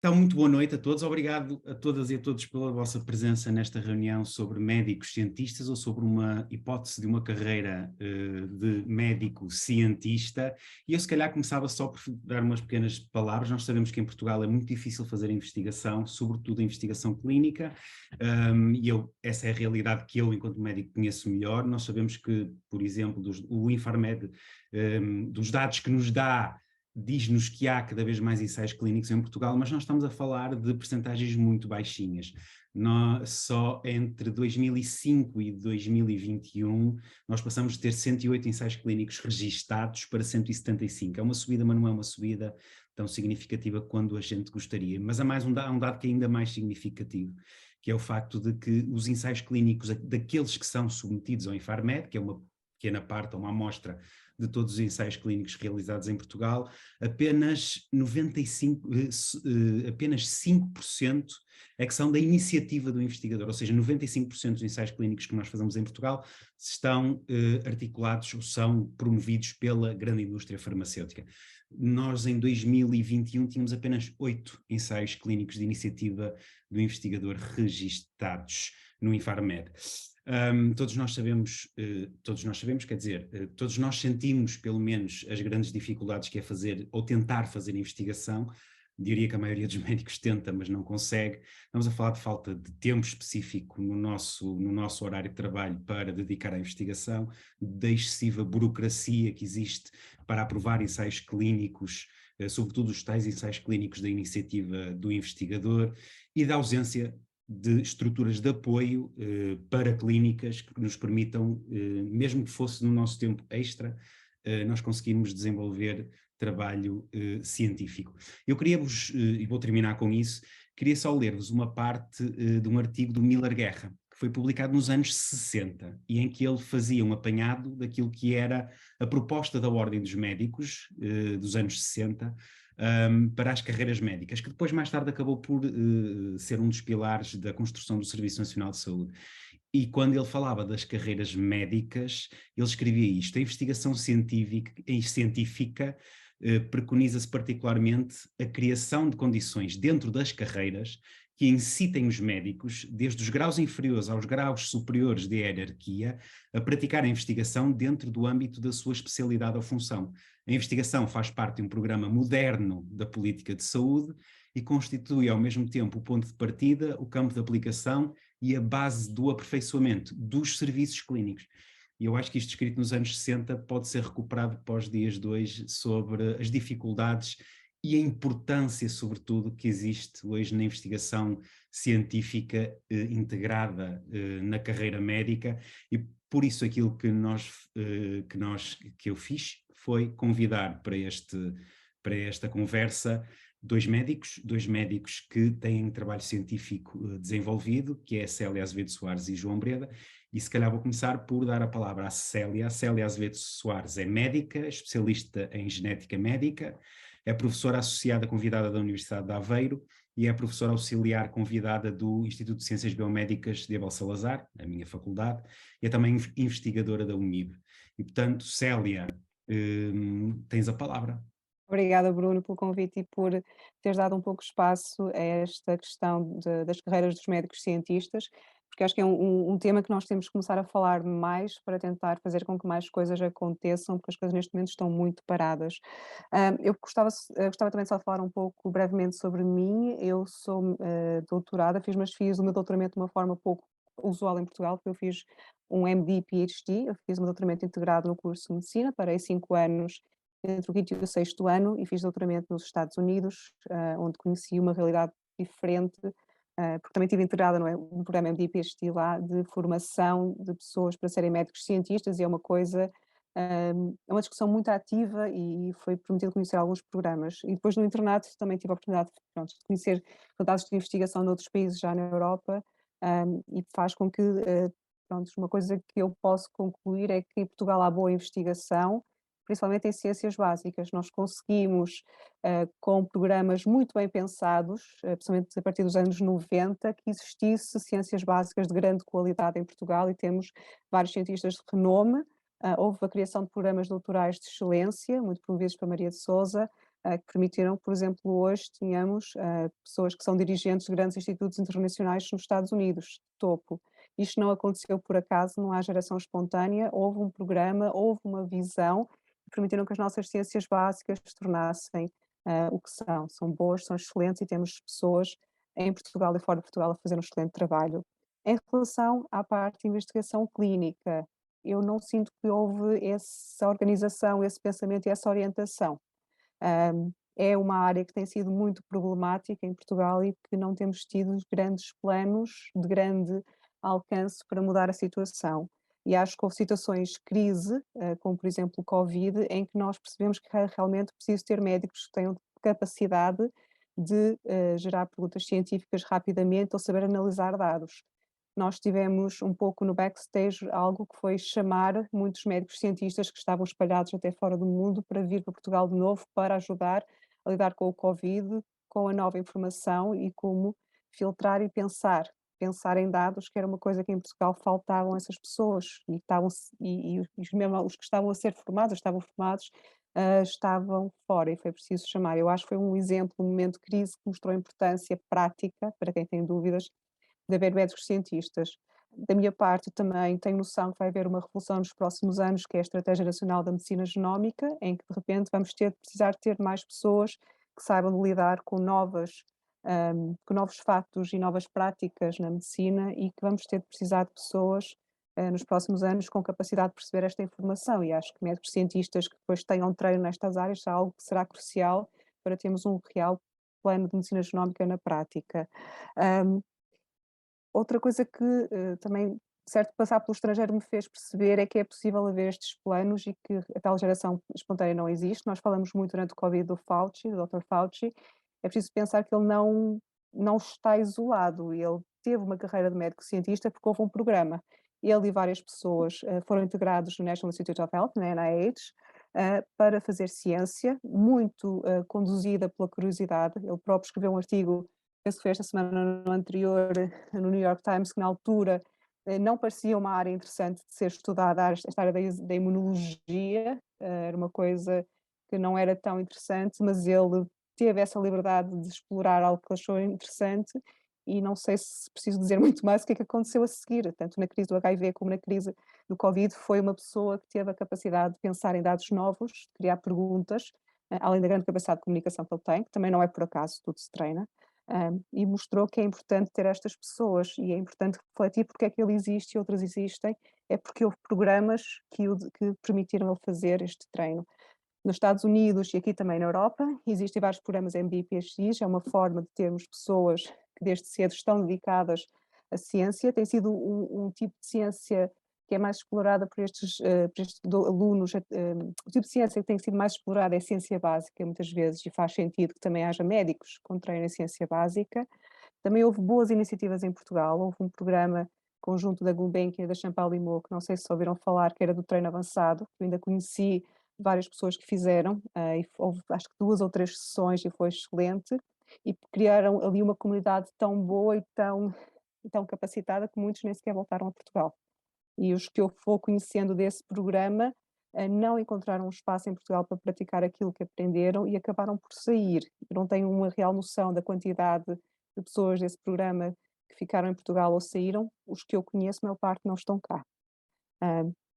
Então, muito boa noite a todos. Obrigado a todas e a todos pela vossa presença nesta reunião sobre médicos cientistas ou sobre uma hipótese de uma carreira de médico cientista. E eu se calhar começava só por dar umas pequenas palavras. Nós sabemos que em Portugal é muito difícil fazer investigação, sobretudo a investigação clínica, essa é a realidade que eu, enquanto médico, conheço melhor. Nós sabemos que, por exemplo, o Infarmed, dos dados que nos dá, diz-nos que há cada vez mais ensaios clínicos em Portugal, mas nós estamos a falar de percentagens muito baixinhas. Só entre 2005 e 2021 nós passamos de ter 108 ensaios clínicos registados para 175. É uma subida, mas não é uma subida tão significativa quanto a gente gostaria. Mas há um dado que é ainda mais significativo, que é o facto de que os ensaios clínicos, daqueles que são submetidos ao Infarmed, que é uma pequena parte, uma amostra de todos os ensaios clínicos realizados em Portugal, apenas 5% é que são da iniciativa do investigador, ou seja, 95% dos ensaios clínicos que nós fazemos em Portugal estão articulados ou são promovidos pela grande indústria farmacêutica. Nós em 2021 tínhamos apenas 8 ensaios clínicos de iniciativa do investigador registados no Infarmed. Todos nós sabemos, quer dizer, todos nós sentimos pelo menos as grandes dificuldades que é fazer ou tentar fazer investigação. Diria que a maioria dos médicos tenta, mas não consegue. Estamos a falar de falta de tempo específico no nosso horário de trabalho para dedicar à investigação, da excessiva burocracia que existe para aprovar ensaios clínicos, sobretudo os tais ensaios clínicos da iniciativa do investigador, e da ausência de estruturas de apoio para clínicas que nos permitam, mesmo que fosse no nosso tempo extra, nós conseguirmos desenvolver trabalho científico. Eu queria-vos, e vou terminar com isso, queria só ler-vos uma parte de um artigo do Miller Guerra, que foi publicado nos anos 60, e em que ele fazia um apanhado daquilo que era a proposta da Ordem dos Médicos, dos anos 60, para as carreiras médicas, que depois mais tarde acabou por ser um dos pilares da construção do Serviço Nacional de Saúde. E quando ele falava das carreiras médicas, ele escrevia isto: a investigação científica preconiza-se particularmente a criação de condições dentro das carreiras que incitem os médicos, desde os graus inferiores aos graus superiores de hierarquia, a praticar a investigação dentro do âmbito da sua especialidade ou função. A investigação faz parte de um programa moderno da política de saúde e constitui ao mesmo tempo o ponto de partida, o campo de aplicação e a base do aperfeiçoamento dos serviços clínicos. E eu acho que isto escrito nos anos 60 pode ser recuperado para os dias de hoje sobre as dificuldades e a importância, sobretudo, que existe hoje na investigação científica integrada na carreira médica, e por isso aquilo que eu fiz foi convidar para esta conversa dois médicos que têm trabalho científico desenvolvido, que é a Célia Azevedo Soares e João Breda, e se calhar vou começar por dar a palavra à Célia. A Célia Azevedo Soares é médica, especialista em genética médica, é professora associada convidada da Universidade de Aveiro e é professora auxiliar convidada do Instituto de Ciências Biomédicas de Abel Salazar, a minha faculdade, e é também investigadora da UNIB. E, portanto, Célia, tens a palavra. Obrigada, Bruno, pelo convite e por teres dado um pouco de espaço a esta questão das carreiras dos médicos cientistas, porque acho que é um tema que nós temos que começar a falar mais para tentar fazer com que mais coisas aconteçam, porque as coisas neste momento estão muito paradas. Eu gostava também só de falar um pouco brevemente sobre mim. Eu sou doutorada, mas fiz o meu doutoramento de uma forma pouco usual em Portugal, porque eu fiz um MD PhD, eu fiz um doutoramento integrado no curso de Medicina, parei 5 anos entre o quinto e o sexto ano e fiz doutoramento nos Estados Unidos, onde conheci uma realidade diferente, porque também estive integrada no programa MD-PhD lá, de formação de pessoas para serem médicos cientistas, e é uma coisa, é uma discussão muito ativa e foi permitido conhecer alguns programas. E depois no internato também tive a oportunidade de conhecer resultados de investigação noutros países já na Europa, e faz com que, uma coisa que eu posso concluir é que em Portugal há boa investigação, principalmente em ciências básicas. Nós conseguimos, com programas muito bem pensados, principalmente a partir dos anos 90, que existisse ciências básicas de grande qualidade em Portugal, e temos vários cientistas de renome. Houve a criação de programas doutorais de excelência, muito promovidos para Maria de Sousa, que permitiram, por exemplo, hoje tínhamos pessoas que são dirigentes de grandes institutos internacionais nos Estados Unidos, de topo. Isto não aconteceu por acaso, não há geração espontânea, houve um programa, houve uma visão que permitiram que as nossas ciências básicas se tornassem o que são. São boas, são excelentes e temos pessoas em Portugal e fora de Portugal a fazer um excelente trabalho. Em relação à parte de investigação clínica, eu não sinto que houve essa organização, esse pensamento e essa orientação. É uma área que tem sido muito problemática em Portugal e que não temos tido grandes planos de grande alcance para mudar a situação. E acho que houve situações de crise, como por exemplo o Covid, em que nós percebemos que é realmente preciso ter médicos que tenham capacidade de gerar perguntas científicas rapidamente ou saber analisar dados. Nós tivemos um pouco no backstage algo que foi chamar muitos médicos cientistas que estavam espalhados até fora do mundo para vir para Portugal de novo para ajudar a lidar com o Covid, com a nova informação e como filtrar e pensar em dados, que era uma coisa que em Portugal faltavam essas pessoas e estavam mesmo os que estavam formados, estavam fora e foi preciso chamar. Eu acho que foi um exemplo, um momento de crise que mostrou a importância prática, para quem tem dúvidas, de haver médicos cientistas. Da minha parte, também tenho noção que vai haver uma revolução nos próximos anos, que é a Estratégia Nacional da Medicina Genómica, em que de repente vamos precisar de ter mais pessoas que saibam lidar com novos factos e novas práticas na medicina e que vamos ter de precisar de pessoas nos próximos anos com capacidade de perceber esta informação e acho que médicos cientistas que depois tenham treino nestas áreas é algo que será crucial para termos um real plano de medicina genómica na prática. Um, Outra coisa que também, certo, passar pelo estrangeiro me fez perceber é que é possível haver estes planos e que a tal geração espontânea não existe. Nós falamos muito durante o Covid do Fauci, do Dr. Fauci. É preciso pensar que ele não está isolado. Ele teve uma carreira de médico cientista porque houve um programa. Ele e várias pessoas foram integrados no National Institute of Health, na NIH, para fazer ciência, muito conduzida pela curiosidade. Ele próprio escreveu um artigo, penso que foi esta semana no anterior, no New York Times, que na altura não parecia uma área interessante de ser estudada, esta área da imunologia, era uma coisa que não era tão interessante, mas ele teve essa liberdade de explorar algo que achou interessante e não sei se preciso dizer muito mais o que é que aconteceu a seguir, tanto na crise do HIV como na crise do Covid, foi uma pessoa que teve a capacidade de pensar em dados novos, de criar perguntas, além da grande capacidade de comunicação que ele tem, que também não é por acaso, tudo se treina, e mostrou que é importante ter estas pessoas e é importante refletir porque é que ele existe e outras existem, é porque houve programas que permitiram ele fazer este treino. Nos Estados Unidos e aqui também na Europa, existem vários programas MD-PhDs, é uma forma de termos pessoas que desde cedo estão dedicadas à ciência, tem sido um tipo de ciência que é mais explorada por estes alunos, o tipo de ciência que tem sido mais explorada é a ciência básica, muitas vezes, e faz sentido que também haja médicos que treinem ciência básica. Também houve boas iniciativas em Portugal, houve um programa conjunto da Gulbenkian e da Champalimau, que não sei se ouviram falar, que era do treino avançado, que eu ainda conheci várias pessoas que fizeram, e houve acho que 2 ou 3 sessões e foi excelente, e criaram ali uma comunidade tão boa e tão capacitada que muitos nem sequer voltaram a Portugal. E os que eu vou conhecendo desse programa, não encontraram um espaço em Portugal para praticar aquilo que aprenderam e acabaram por sair. Eu não tenho uma real noção da quantidade de pessoas desse programa que ficaram em Portugal ou saíram, os que eu conheço, a maior parte não estão cá.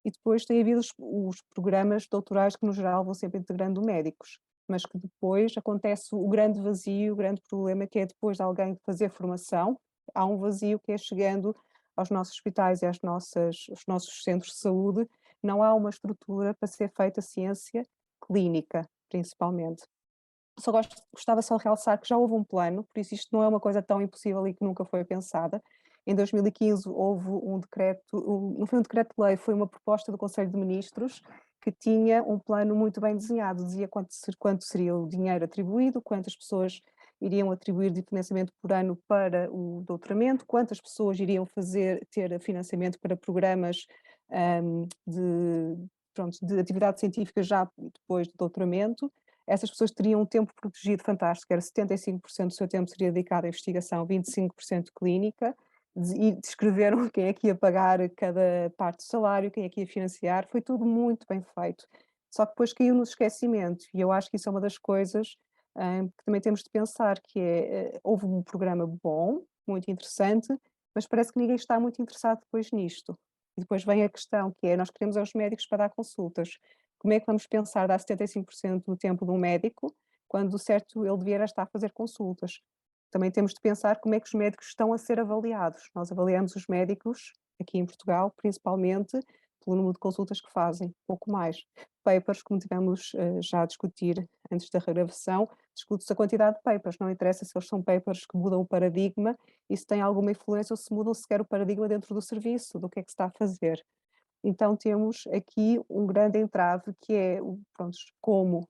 E depois tem havido os programas doutorais que no geral vão sempre integrando médicos, mas que depois acontece o grande vazio, o grande problema que é depois de alguém fazer formação, há um vazio que é chegando aos nossos hospitais e aos nossos centros de saúde, não há uma estrutura para ser feita ciência clínica, principalmente. Gostava só de realçar que já houve um plano, por isso isto não é uma coisa tão impossível e que nunca foi pensada. Em 2015 houve um decreto, não foi um decreto-lei, foi uma proposta do Conselho de Ministros que tinha um plano muito bem desenhado, dizia quanto seria o dinheiro atribuído, quantas pessoas iriam atribuir de financiamento por ano para o doutoramento, quantas pessoas iriam ter financiamento para programas de atividade científica já depois do doutoramento. Essas pessoas teriam um tempo protegido fantástico, era 75% do seu tempo seria dedicado à investigação, 25% clínica, e descreveram quem é que ia pagar cada parte do salário, quem é que ia financiar, foi tudo muito bem feito. só que depois caiu no esquecimento e eu acho que isso é uma das coisas, que também temos de pensar, que é, houve um programa bom, muito interessante, mas parece que ninguém está muito interessado depois nisto. E depois vem a questão que é, nós queremos aos médicos para dar consultas. Como é que vamos pensar dar 75% do tempo de um médico, quando o certo ele devia era estar a fazer consultas? Também temos de pensar como é que os médicos estão a ser avaliados. Nós avaliamos os médicos, aqui em Portugal, principalmente pelo número de consultas que fazem, pouco mais. Papers, como tivemos já a discutir antes da regravação, discute-se a quantidade de papers, não interessa se eles são papers que mudam o paradigma e se têm alguma influência ou se mudam sequer o paradigma dentro do serviço, do que é que se está a fazer. Então temos aqui um grande entrave que é, pronto, como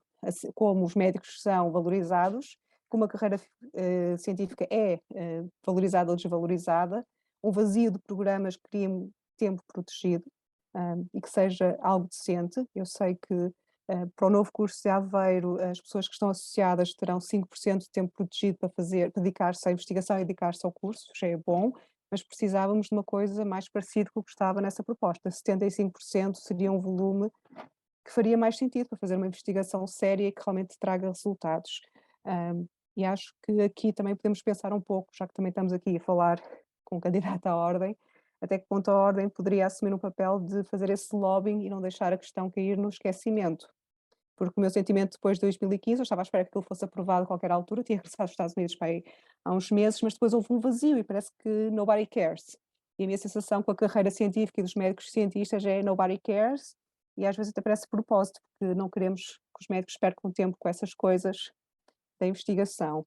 os médicos são valorizados, como a carreira científica é valorizada ou desvalorizada, um vazio de programas que criem tempo protegido, e que seja algo decente. Eu sei que para o novo curso de Aveiro as pessoas que estão associadas terão 5% de tempo protegido para fazer, para dedicar-se à investigação e dedicar-se ao curso, já é bom, mas precisávamos de uma coisa mais parecida com o que estava nessa proposta. 75% seria um volume que faria mais sentido para fazer uma investigação séria e que realmente traga resultados. E acho que aqui também podemos pensar um pouco, já que também estamos aqui a falar com o candidato à ordem, até que ponto a ordem poderia assumir um papel de fazer esse lobbying e não deixar a questão cair no esquecimento. Porque o meu sentimento depois de 2015, eu estava à espera que ele fosse aprovado a qualquer altura, tinha regressado aos Estados Unidos para aí há uns meses, mas depois houve um vazio e parece que nobody cares. E a minha sensação com a carreira científica e dos médicos cientistas é nobody cares, e às vezes até parece propósito, porque não queremos que os médicos percam tempo com essas coisas da investigação.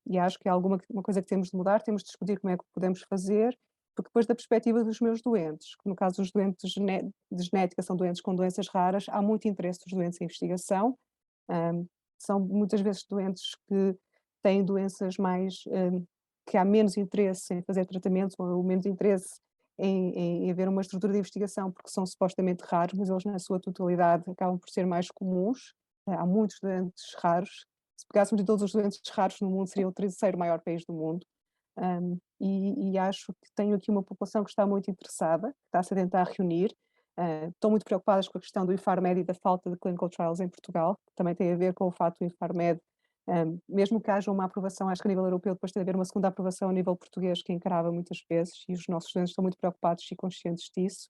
E acho que é uma coisa que temos de mudar, temos de discutir como é que podemos fazer, porque depois da perspectiva dos meus doentes, que no caso dos doentes de genética são doentes com doenças raras, há muito interesse dos doentes em investigação, são muitas vezes doentes que têm doenças mais, que há menos interesse em fazer tratamentos ou menos interesse em haver uma estrutura de investigação porque são supostamente raros, mas eles na sua totalidade acabam por ser mais comuns. Há muitos doentes raros. Se pegássemos de todos os doentes raros no mundo, seria o terceiro maior país do mundo. E acho que tenho aqui uma população que está muito interessada, que está-se a tentar reunir. Estão muito preocupadas com a questão do Infarmed e da falta de clinical trials em Portugal, que também tem a ver com o fato do Infarmed, mesmo que haja uma aprovação, acho que a nível europeu, depois tem de haver uma segunda aprovação a nível português, que encarava muitas vezes, e os nossos estudantes estão muito preocupados e conscientes disso,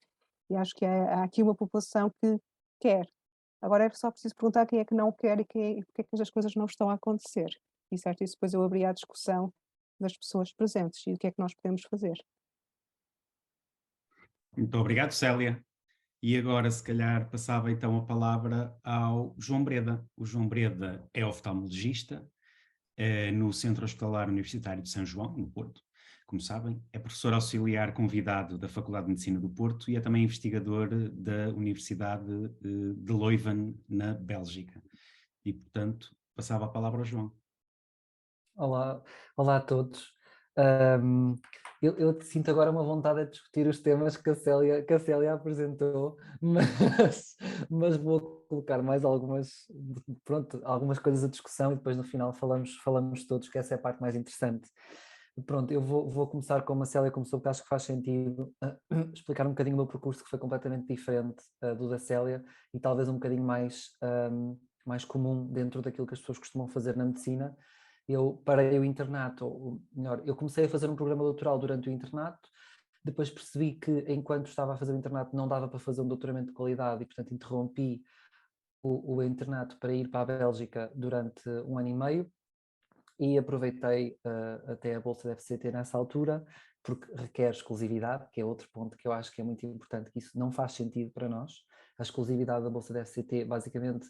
e acho que há aqui uma população que quer. Agora é só preciso perguntar quem é que não quer e porque é que as coisas não estão a acontecer. E certo, isso depois eu abri à discussão das pessoas presentes e o que é que nós podemos fazer. Muito obrigado, Célia. E agora, se calhar, passava então a palavra ao João Breda. O João Breda é oftalmologista no Centro Hospitalar Universitário de São João, no Porto. Como sabem, é professor auxiliar convidado da Faculdade de Medicina do Porto e é também investigador da Universidade de Leuven, na Bélgica. E, portanto, passava a palavra ao João. Olá, olá a todos. Eu sinto agora uma vontade de discutir os temas que a Célia apresentou, mas vou colocar mais algumas coisas à discussão e depois no final falamos todos, que essa é a parte mais interessante. Pronto, eu vou começar como a Célia começou, porque acho que faz sentido explicar um bocadinho o meu percurso, que foi completamente diferente do da Célia e talvez um bocadinho mais comum dentro daquilo que as pessoas costumam fazer na medicina. Eu parei o internato, ou melhor, eu comecei a fazer um programa doutoral durante o internato, depois percebi que enquanto estava a fazer o internato não dava para fazer um doutoramento de qualidade e portanto interrompi o internato para ir para a Bélgica durante 1 ano e meio e aproveitei até a bolsa da FCT nessa altura, porque requer exclusividade, que é outro ponto que eu acho que é muito importante, que isso não faz sentido para nós. A exclusividade da bolsa da FCT basicamente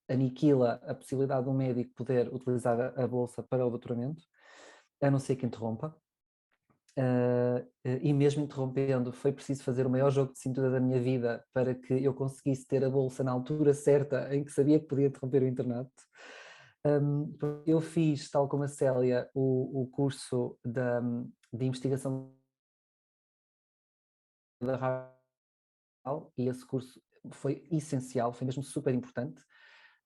aniquila a possibilidade de um médico poder utilizar a bolsa para o doutoramento, a não ser que interrompa. E mesmo interrompendo, foi preciso fazer o maior jogo de cintura da minha vida para que eu conseguisse ter a bolsa na altura certa em que sabia que podia interromper o internato. Eu fiz, tal como a Célia, o curso de investigação da RAL, e esse curso foi essencial, foi mesmo super importante,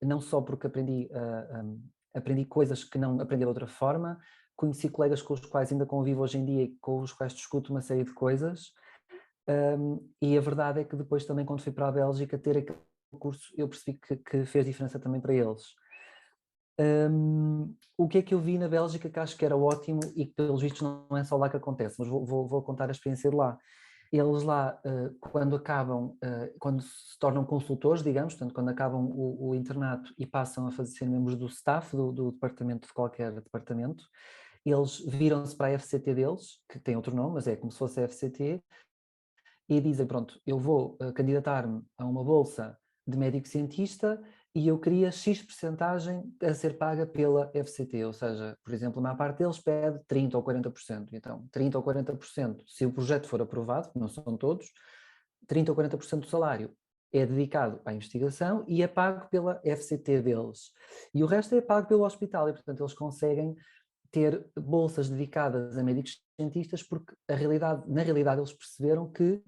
não só porque aprendi coisas que não aprendi de outra forma, conheci colegas com os quais ainda convivo hoje em dia e com os quais discuto uma série de coisas, e a verdade é que depois também, quando fui para a Bélgica, ter aquele curso, eu percebi que fez diferença também para eles. O que é que eu vi na Bélgica que acho que era ótimo e que pelos vistos não é só lá que acontece, mas vou contar a experiência de lá. Eles lá, quando se tornam consultores, digamos, portanto, quando acabam o internato e passam a ser membros do staff do departamento, de qualquer departamento, eles viram-se para a FCT deles, que tem outro nome, mas é como se fosse a FCT, e dizem, pronto, eu vou candidatar-me a uma bolsa de médico-cientista e eu queria X percentagem a ser paga pela FCT, ou seja, por exemplo, a maior parte deles pede 30% ou 40%, então 30% ou 40%, se o projeto for aprovado, não são todos, 30% ou 40% do salário é dedicado à investigação e é pago pela FCT deles. E o resto é pago pelo hospital e, portanto, eles conseguem ter bolsas dedicadas a médicos cientistas porque na realidade eles perceberam que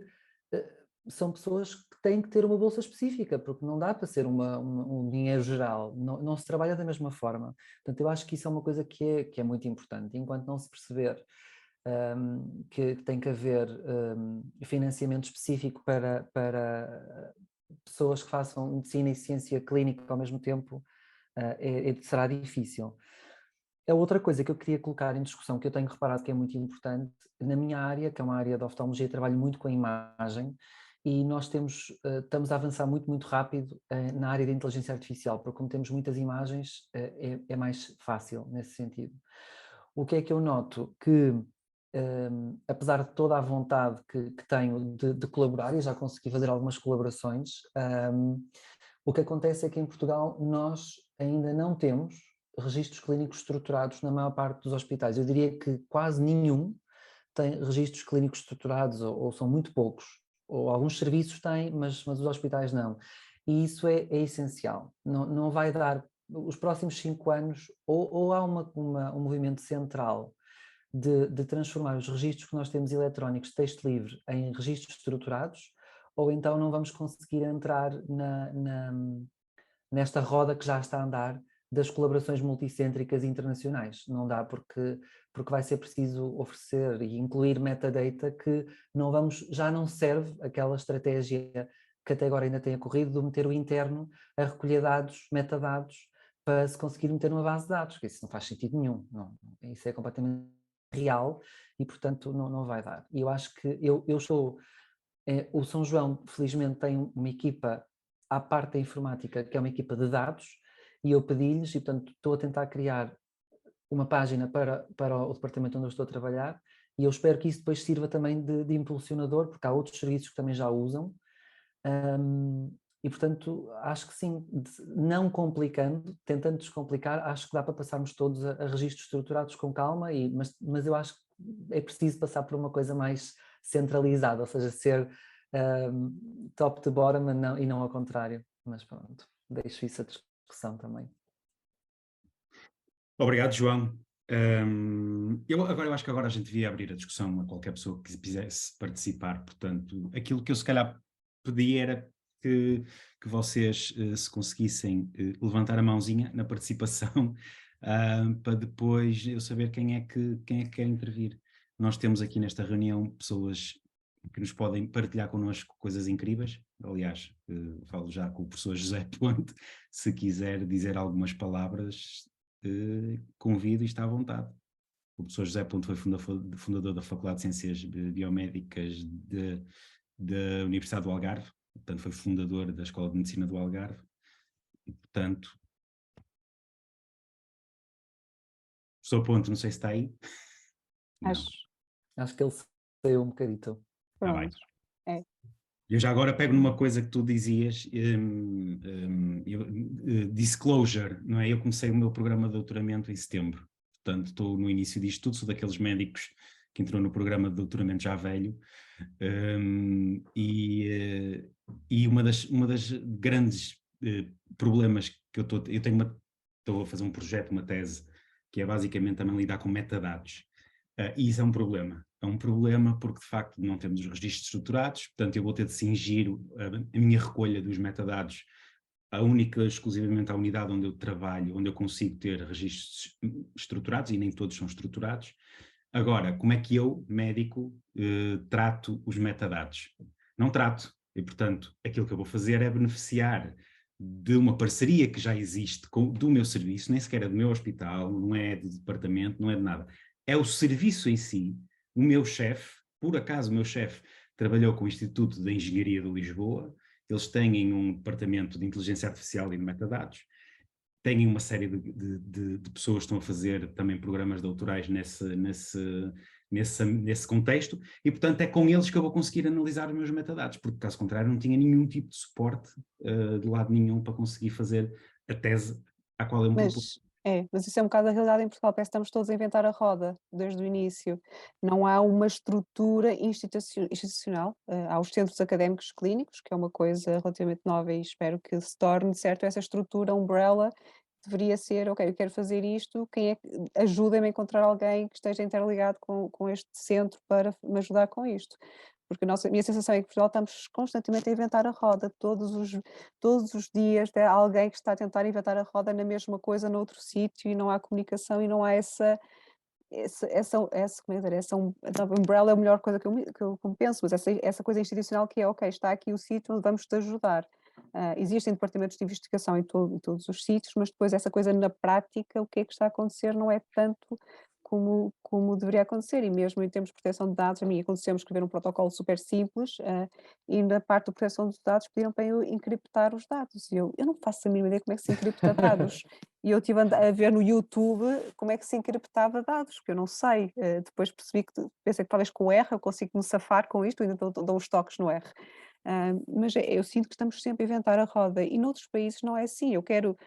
são pessoas que têm que ter uma bolsa específica, porque não dá para ser um dinheiro geral, não se trabalha da mesma forma. Portanto, eu acho que isso é uma coisa que é muito importante. Enquanto não se perceber que tem que haver financiamento específico para pessoas que façam medicina e ciência clínica ao mesmo tempo, será difícil. A outra coisa que eu queria colocar em discussão, que eu tenho reparado que é muito importante, na minha área, que é uma área de oftalmologia, trabalho muito com a imagem e nós estamos a avançar muito, muito rápido na área da inteligência artificial, porque como temos muitas imagens, é mais fácil nesse sentido. O que é que eu noto? Que apesar de toda a vontade que tenho de colaborar, e já consegui fazer algumas colaborações, o que acontece é que em Portugal nós ainda não temos registros clínicos estruturados na maior parte dos hospitais. Eu diria que quase nenhum tem registros clínicos estruturados, ou são muito poucos, ou alguns serviços têm, mas os hospitais não. E isso é essencial. Não vai dar, os próximos 5 anos, ou há um movimento central de transformar os registros que nós temos eletrónicos de texto livre em registros estruturados, ou então não vamos conseguir entrar nesta roda que já está a andar das colaborações multicêntricas internacionais. Não dá porque vai ser preciso oferecer e incluir metadata que já não serve aquela estratégia que até agora ainda tem ocorrido de meter o interno a recolher dados, metadados, para se conseguir meter numa base de dados, que isso não faz sentido nenhum. Não, isso é completamente real e, portanto, não vai dar. E eu acho que o São João, felizmente, tem uma equipa à parte da informática, que é uma equipa de dados, e eu pedi-lhes, e portanto estou a tentar criar uma página para o departamento onde eu estou a trabalhar, e eu espero que isso depois sirva também de impulsionador, porque há outros serviços que também já usam, e portanto acho que sim, não complicando, tentando descomplicar, acho que dá para passarmos todos a registros estruturados com calma, mas eu acho que é preciso passar por uma coisa mais centralizada, ou seja, ser top to bottom e não ao contrário, mas pronto, deixo isso a discussão também. Obrigado, João. Eu acho que agora a gente devia abrir a discussão a qualquer pessoa que quisesse participar, portanto, aquilo que eu se calhar pedi era que vocês se conseguissem levantar a mãozinha na participação para depois eu saber quem é que quer intervir. Nós temos aqui nesta reunião pessoas que nos podem partilhar connosco coisas incríveis. Aliás, falo já com o professor José Ponte, se quiser dizer algumas palavras, convido e está à vontade. O professor José Ponte foi fundador da Faculdade de Ciências Biomédicas da Universidade do Algarve, portanto foi fundador da Escola de Medicina do Algarve, e portanto... Professor Ponte, não sei se está aí. Acho que ele saiu um bocadito. Pronto. Eu já agora pego numa coisa que tu dizias, disclosure, não é? Eu comecei o meu programa de doutoramento em setembro, portanto estou no início disto tudo, sou daqueles médicos que entrou no programa de doutoramento já velho, e uma das grandes problemas que estou a fazer um projeto, uma tese, que é basicamente também lidar com metadados. E isso é um problema. É um problema porque, de facto, não temos os registros estruturados, portanto, eu vou ter de cingir a minha recolha dos metadados exclusivamente à unidade onde eu trabalho, onde eu consigo ter registros estruturados, e nem todos são estruturados. Agora, como é que eu, médico, trato os metadados? Não trato. E, portanto, aquilo que eu vou fazer é beneficiar de uma parceria que já existe do meu serviço, nem sequer é do meu hospital, não é do departamento, não é de nada. É o serviço em si. O meu chefe, por acaso o meu chefe trabalhou com o Instituto de Engenharia de Lisboa, eles têm um departamento de inteligência artificial e de metadados, têm uma série de pessoas que estão a fazer também programas doutorais nesse contexto, e portanto é com eles que eu vou conseguir analisar os meus metadados, porque caso contrário não tinha nenhum tipo de suporte de lado nenhum para conseguir fazer a tese à qual eu me propus. Mas isso é um bocado a realidade em Portugal, parece que estamos todos a inventar a roda desde o início. Não há uma estrutura institucional, há os centros académicos clínicos, que é uma coisa relativamente nova e espero que se torne, certo, essa estrutura umbrella deveria ser, ok, eu quero fazer isto, quem é que ajuda-me a encontrar alguém que esteja interligado com este centro para me ajudar com isto. Porque a minha sensação é que em Portugal estamos constantemente a inventar a roda, todos os dias há alguém que está a tentar inventar a roda na mesma coisa noutro sítio e não há comunicação e não há como é dizer, umbrella é a melhor coisa que eu penso, mas essa coisa institucional que é, ok, está aqui o sítio, vamos te ajudar. Existem departamentos de investigação em todos os sítios, mas depois essa coisa na prática, o que é que está a acontecer não é tanto como deveria acontecer, e mesmo em termos de proteção de dados, a mim aconteceu escrever um protocolo super simples, e na parte da proteção dos dados pediram para eu encriptar os dados, e eu não faço a mínima ideia como é que se encripta dados, e eu estive a ver no YouTube como é que se encriptava dados, que eu não sei, depois percebi pensei que talvez com o R eu consigo me safar com isto, ainda dou uns toques no R. Mas eu sinto que estamos sempre a inventar a roda, e noutros países não é assim, eu quero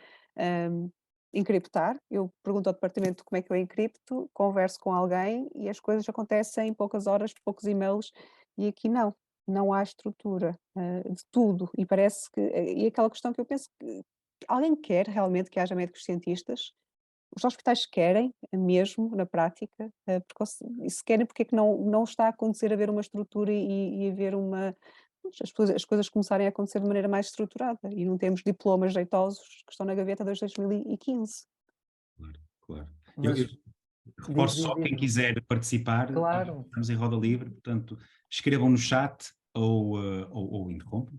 encriptar, eu pergunto ao departamento como é que eu encripto, converso com alguém e as coisas acontecem em poucas horas, poucos e-mails, e aqui não há estrutura de tudo, e parece que, e aquela questão que eu penso que alguém quer realmente que haja médicos cientistas? Os hospitais querem mesmo, na prática, porque se querem, porque é que não está a acontecer haver uma estrutura e haver as coisas começarem a acontecer de maneira mais estruturada e não temos diplomas jeitosos que estão na gaveta desde 2015. Claro, claro. Eu Mas reforço só quem quiser participar, claro, estamos em roda livre, portanto, escrevam no chat ou interrompam.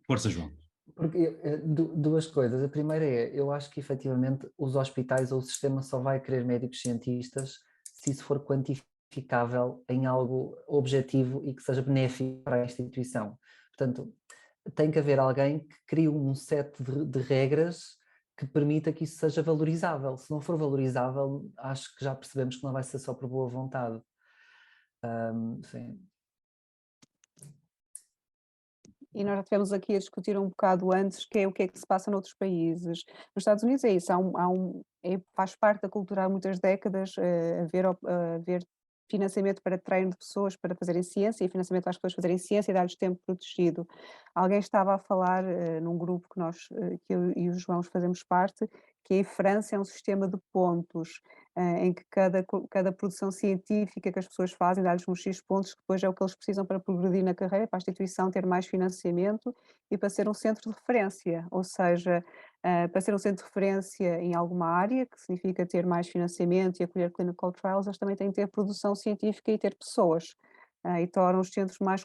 Força, João. porque duas coisas. A primeira eu acho que efetivamente os hospitais ou o sistema só vai querer médicos cientistas se isso for quantificável em algo objetivo e que seja benéfico para a instituição. Portanto, tem que haver alguém que crie um set de regras que permita que isso seja valorizável. Se não for valorizável, acho que já percebemos que não vai ser só por boa vontade. Sim. E nós já estivemos aqui a discutir um bocado antes, que é o que é que se passa noutros países. Nos Estados Unidos é isso, faz parte da cultura há muitas décadas haver financiamento para treino de pessoas para fazerem ciência e financiamento às pessoas fazerem ciência e dar-lhes tempo protegido. Alguém estava a falar num grupo que eu e os Joãos fazemos parte, que em França é um sistema de pontos, em que cada produção científica que as pessoas fazem dá-lhes uns X pontos, que depois é o que eles precisam para progredir na carreira, para a instituição ter mais financiamento e para ser um centro de referência, ou seja, para ser um centro de referência em alguma área, que significa ter mais financiamento e acolher clinical trials, eles também têm que ter produção científica e ter pessoas, e tornam os centros mais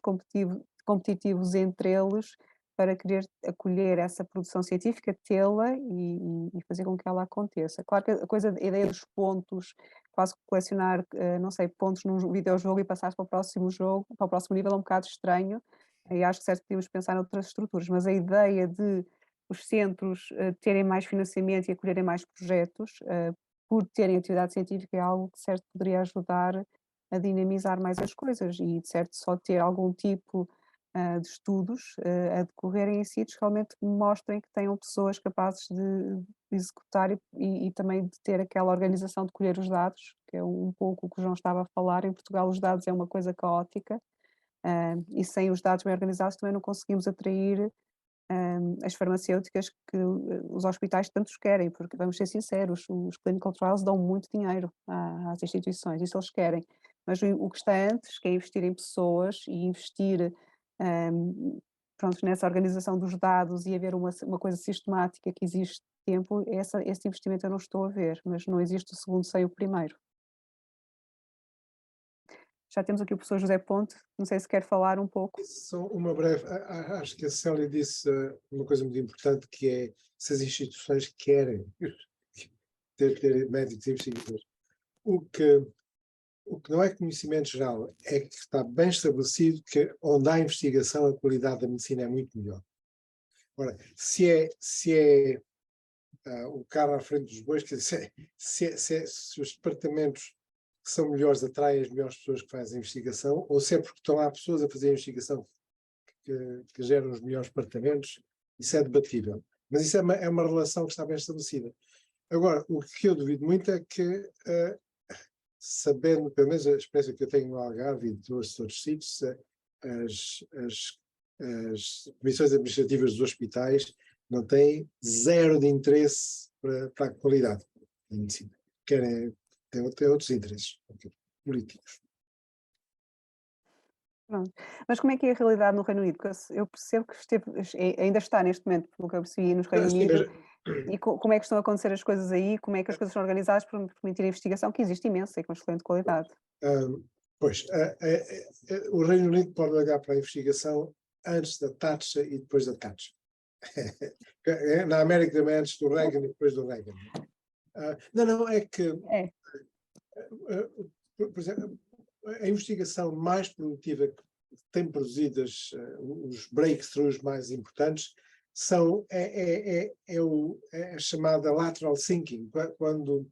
competitivos entre eles para querer acolher essa produção científica, tê-la e fazer com que ela aconteça. Claro que a ideia dos pontos, quase que colecionar, não sei, pontos num videojogo e passar para o próximo jogo, para o próximo nível é um bocado estranho, e acho que certo podíamos pensar noutras estruturas, mas a ideia de os centros terem mais financiamento e acolherem mais projetos, por terem atividade científica é algo que certo poderia ajudar a dinamizar mais as coisas e de certo só ter algum tipo de estudos a decorrerem em sítios que realmente mostrem que tenham pessoas capazes de executar e também de ter aquela organização de colher os dados, que é um pouco o que o João estava a falar. Em Portugal os dados é uma coisa caótica, e sem os dados bem organizados também não conseguimos atrair as farmacêuticas que os hospitais tantos querem, porque vamos ser sinceros, os clinical trials dão muito dinheiro às instituições, isso eles querem, mas o que está antes, que é investir em pessoas e investir pronto, nessa organização dos dados e haver uma coisa sistemática que existe tempo, esse investimento eu não estou a ver, mas não existe o segundo sem o primeiro. Já temos aqui o professor José Ponte, não sei se quer falar um pouco. Só uma breve, acho que a Célia disse uma coisa muito importante, que é se as instituições querem ter médicos e investigadores. O que não é conhecimento geral é que está bem estabelecido que onde há investigação a qualidade da medicina é muito melhor. Ora, se é o carro à frente dos bois, quer dizer, se os departamentos que são melhores atraem as melhores pessoas que fazem investigação, ou se é porque estão lá pessoas a fazer a investigação que geram os melhores departamentos, isso é debatível. Mas isso é uma relação que está bem estabelecida. Agora, o que eu duvido muito é que, sabendo, pelo menos a experiência que eu tenho no Algarve e de outros sítios, as comissões administrativas dos hospitais não têm zero de interesse para a qualidade da medicina. Têm outros interesses políticos. Pronto. Mas como é que é a realidade no Reino Unido? Porque eu percebo que ainda está neste momento, pelo que eu percebi, no Reino Sim, Unido. E como é que estão a acontecer as coisas aí? Como é que as coisas são organizadas para permitir a investigação, que existe imensa e com excelente qualidade? Pois, o Reino Unido pode olhar para a investigação antes da Thatcher e depois da Thatcher. Na América também antes do Reagan e depois do Reagan. Não, é que, por exemplo, a investigação mais produtiva que tem produzido os breakthroughs mais importantes é a chamada lateral thinking, quando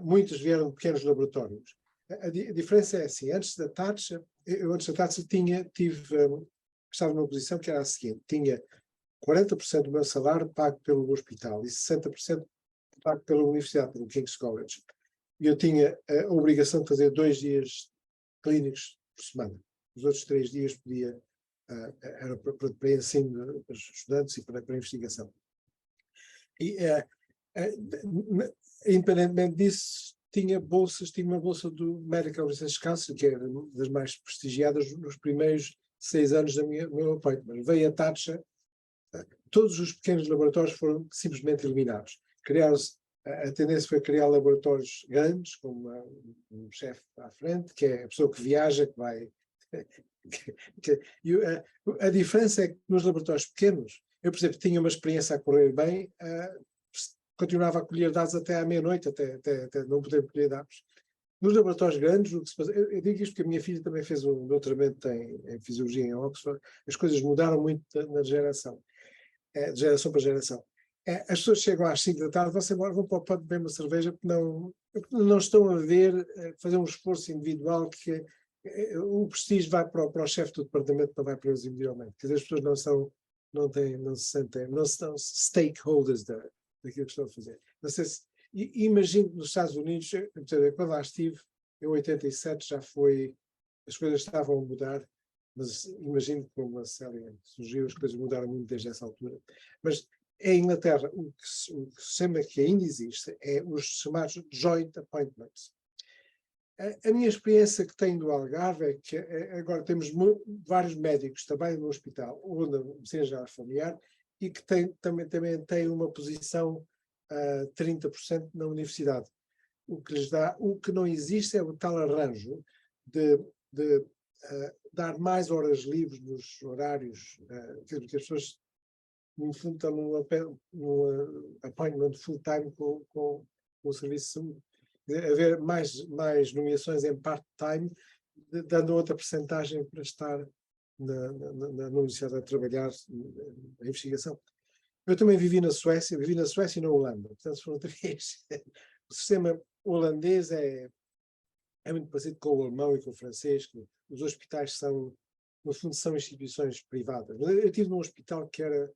muitos vieram de pequenos laboratórios. A diferença é assim, antes da Thatcher estava numa posição que era a seguinte: tinha 40% do meu salário pago pelo hospital e 60% pago pela universidade, pelo King's College. E eu tinha a obrigação de fazer 2 dias clínicos por semana. Os outros 3 dias era para ensino para os estudantes e para a investigação. E, independentemente disso, tinha uma bolsa do Medical Research Council, que era uma das mais prestigiadas nos primeiros 6 anos do meu apoio. Mas veio a Thatcher, todos os pequenos laboratórios foram simplesmente eliminados. A tendência foi criar laboratórios grandes, com um chefe à frente, que é a pessoa que viaja, que vai... a diferença é que nos laboratórios pequenos, eu, por exemplo, tinha uma experiência a correr bem, continuava a colher dados até à meia-noite, até não poder colher dados. Nos laboratórios grandes, o que se passa, eu digo isto porque a minha filha também fez um doutoramento em fisiologia em Oxford, as coisas mudaram muito na geração, de geração para geração. As pessoas chegam às 5 da tarde, vão-se embora, vão para o pub beber uma cerveja, porque não estão a fazer um esforço individual que o prestígio vai para o chefe do departamento, não vai para eles individualmente. Quer dizer, as pessoas não se sentem stakeholders daquilo que estão a fazer. Não sei se, imagino que nos Estados Unidos, quando lá estive, em 87 as coisas estavam a mudar, mas imagino que como a Célia surgiu, as coisas mudaram muito desde essa altura. Mas em Inglaterra, o que se chama, que ainda existe, é os chamados joint appointments. A minha experiência que tenho do Algarve é que agora temos vários médicos também no hospital ou na medicina geral familiar e que também têm uma posição 30% na universidade. O que não existe é o tal arranjo de dar mais horas livres nos horários, que as pessoas no fundo estão num appointment full-time com o serviço de saúde. Haver mais nomeações em part-time, dando outra percentagem para estar na universidade a trabalhar na investigação. Eu também vivi na Suécia e na Holanda, portanto foram 3. O sistema holandês é muito parecido com o alemão e com o francês, que os hospitais no fundo, são instituições privadas. Eu estive num hospital que era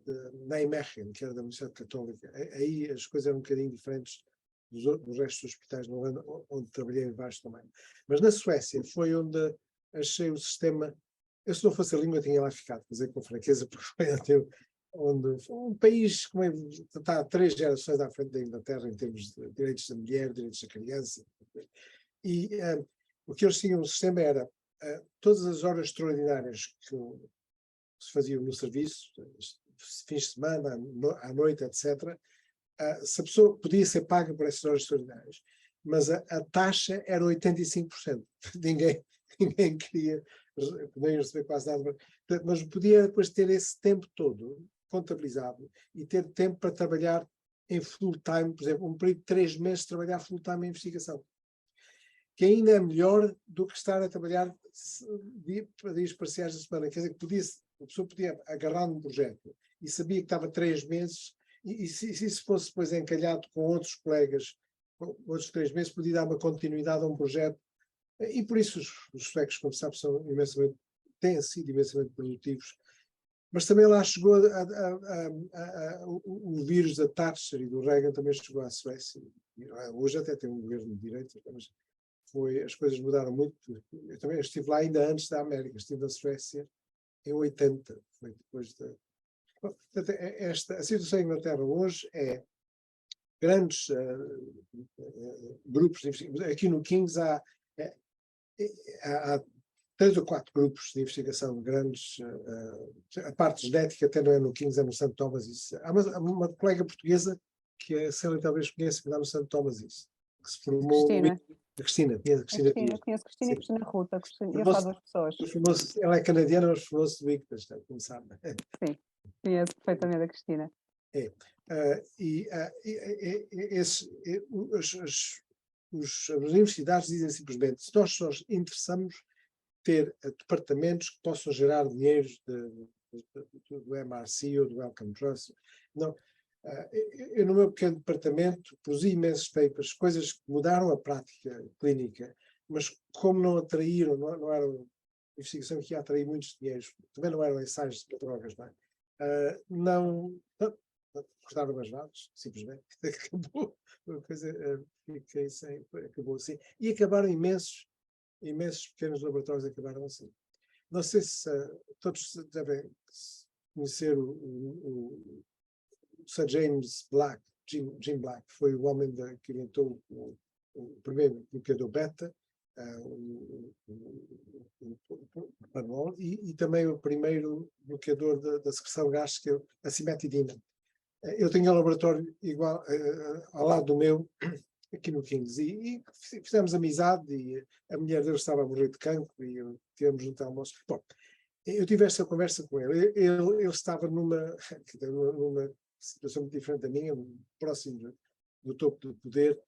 de Nijmegen, que era da Universidade Católica. Aí as coisas eram um bocadinho diferentes dos restos dos hospitais na Holanda, onde trabalhei em vários também. Mas na Suécia foi onde achei o sistema... Eu, se não fosse a língua, tinha lá ficado, dizer com franqueza, porque foi onde um país que está 3 gerações à frente da Inglaterra em termos de direitos da mulher, direitos da criança. E o que eles tinham no sistema era todas as horas extraordinárias que se faziam no serviço, fins de semana, à noite, etc., se a pessoa podia ser paga por essas horas extraordinárias. mas a taxa era 85%. Ninguém queria nem receber quase nada, mas podia depois ter esse tempo todo contabilizado e ter tempo para trabalhar em full time, por exemplo, um período de 3 meses trabalhar full time em investigação, que ainda é melhor do que estar a trabalhar dias parciais da semana. Quer dizer, a pessoa podia agarrar um projeto e sabia que estava 3 meses, e se isso fosse depois encalhado com outros colegas, outros 3 meses, podia dar uma continuidade a um projeto. E por isso os suecos, como sabe, têm sido imensamente produtivos. Mas também lá chegou o vírus da Thatcher e do Reagan, também chegou à Suécia. Hoje até tem um governo de direita, mas as coisas mudaram muito. Eu também estive lá ainda antes da América, estive na Suécia em 80, foi depois da... Portanto, a situação em Inglaterra hoje é grandes grupos de investigação. Aqui no King's há 3 ou 4 grupos de investigação grandes. A parte genética até não é no King's, é no St. Thomas'. Há uma colega portuguesa que a Célia talvez conheça, que dá no St. Thomas', que se formou... Cristina. Conhece a Cristina Dias. Eu conheço Cristina e Cristina Ruta, conheço Formou-se- as duas pessoas. Ela é canadiana, mas formou-se do ICTAS, como sabe. Sim, conheço perfeitamente a Cristina. As universidades dizem simplesmente: se nós só interessamos ter departamentos que possam gerar dinheiros do MRC ou do Wellcome Trust. Não. Eu, no meu pequeno departamento, produzi imensos papers, coisas que mudaram a prática clínica, mas como não atraíram, não era uma investigação que ia atrair muitos dinheiros, também não eram ensaios de drogas, não é? Não cortaram as vagas, simplesmente. Acabou. Uma coisa, fiquei sem, acabou assim. E acabaram imensos pequenos laboratórios, acabaram assim. Não sei se todos devem conhecer o Sir James Black, Jim Black, foi o homem que inventou o primeiro bloqueador beta, o Panol, e também o primeiro bloqueador da secreção gástrica, a cimetidina. Eu tinha um laboratório igual ao lado do meu, aqui no King's, e fizemos amizade, e a mulher dele estava a morrer de cancro, e tivemos junto ao almoço. Bom, eu tive esta conversa com ele. Ele estava numa situação muito diferente da minha, próximo do topo do poder,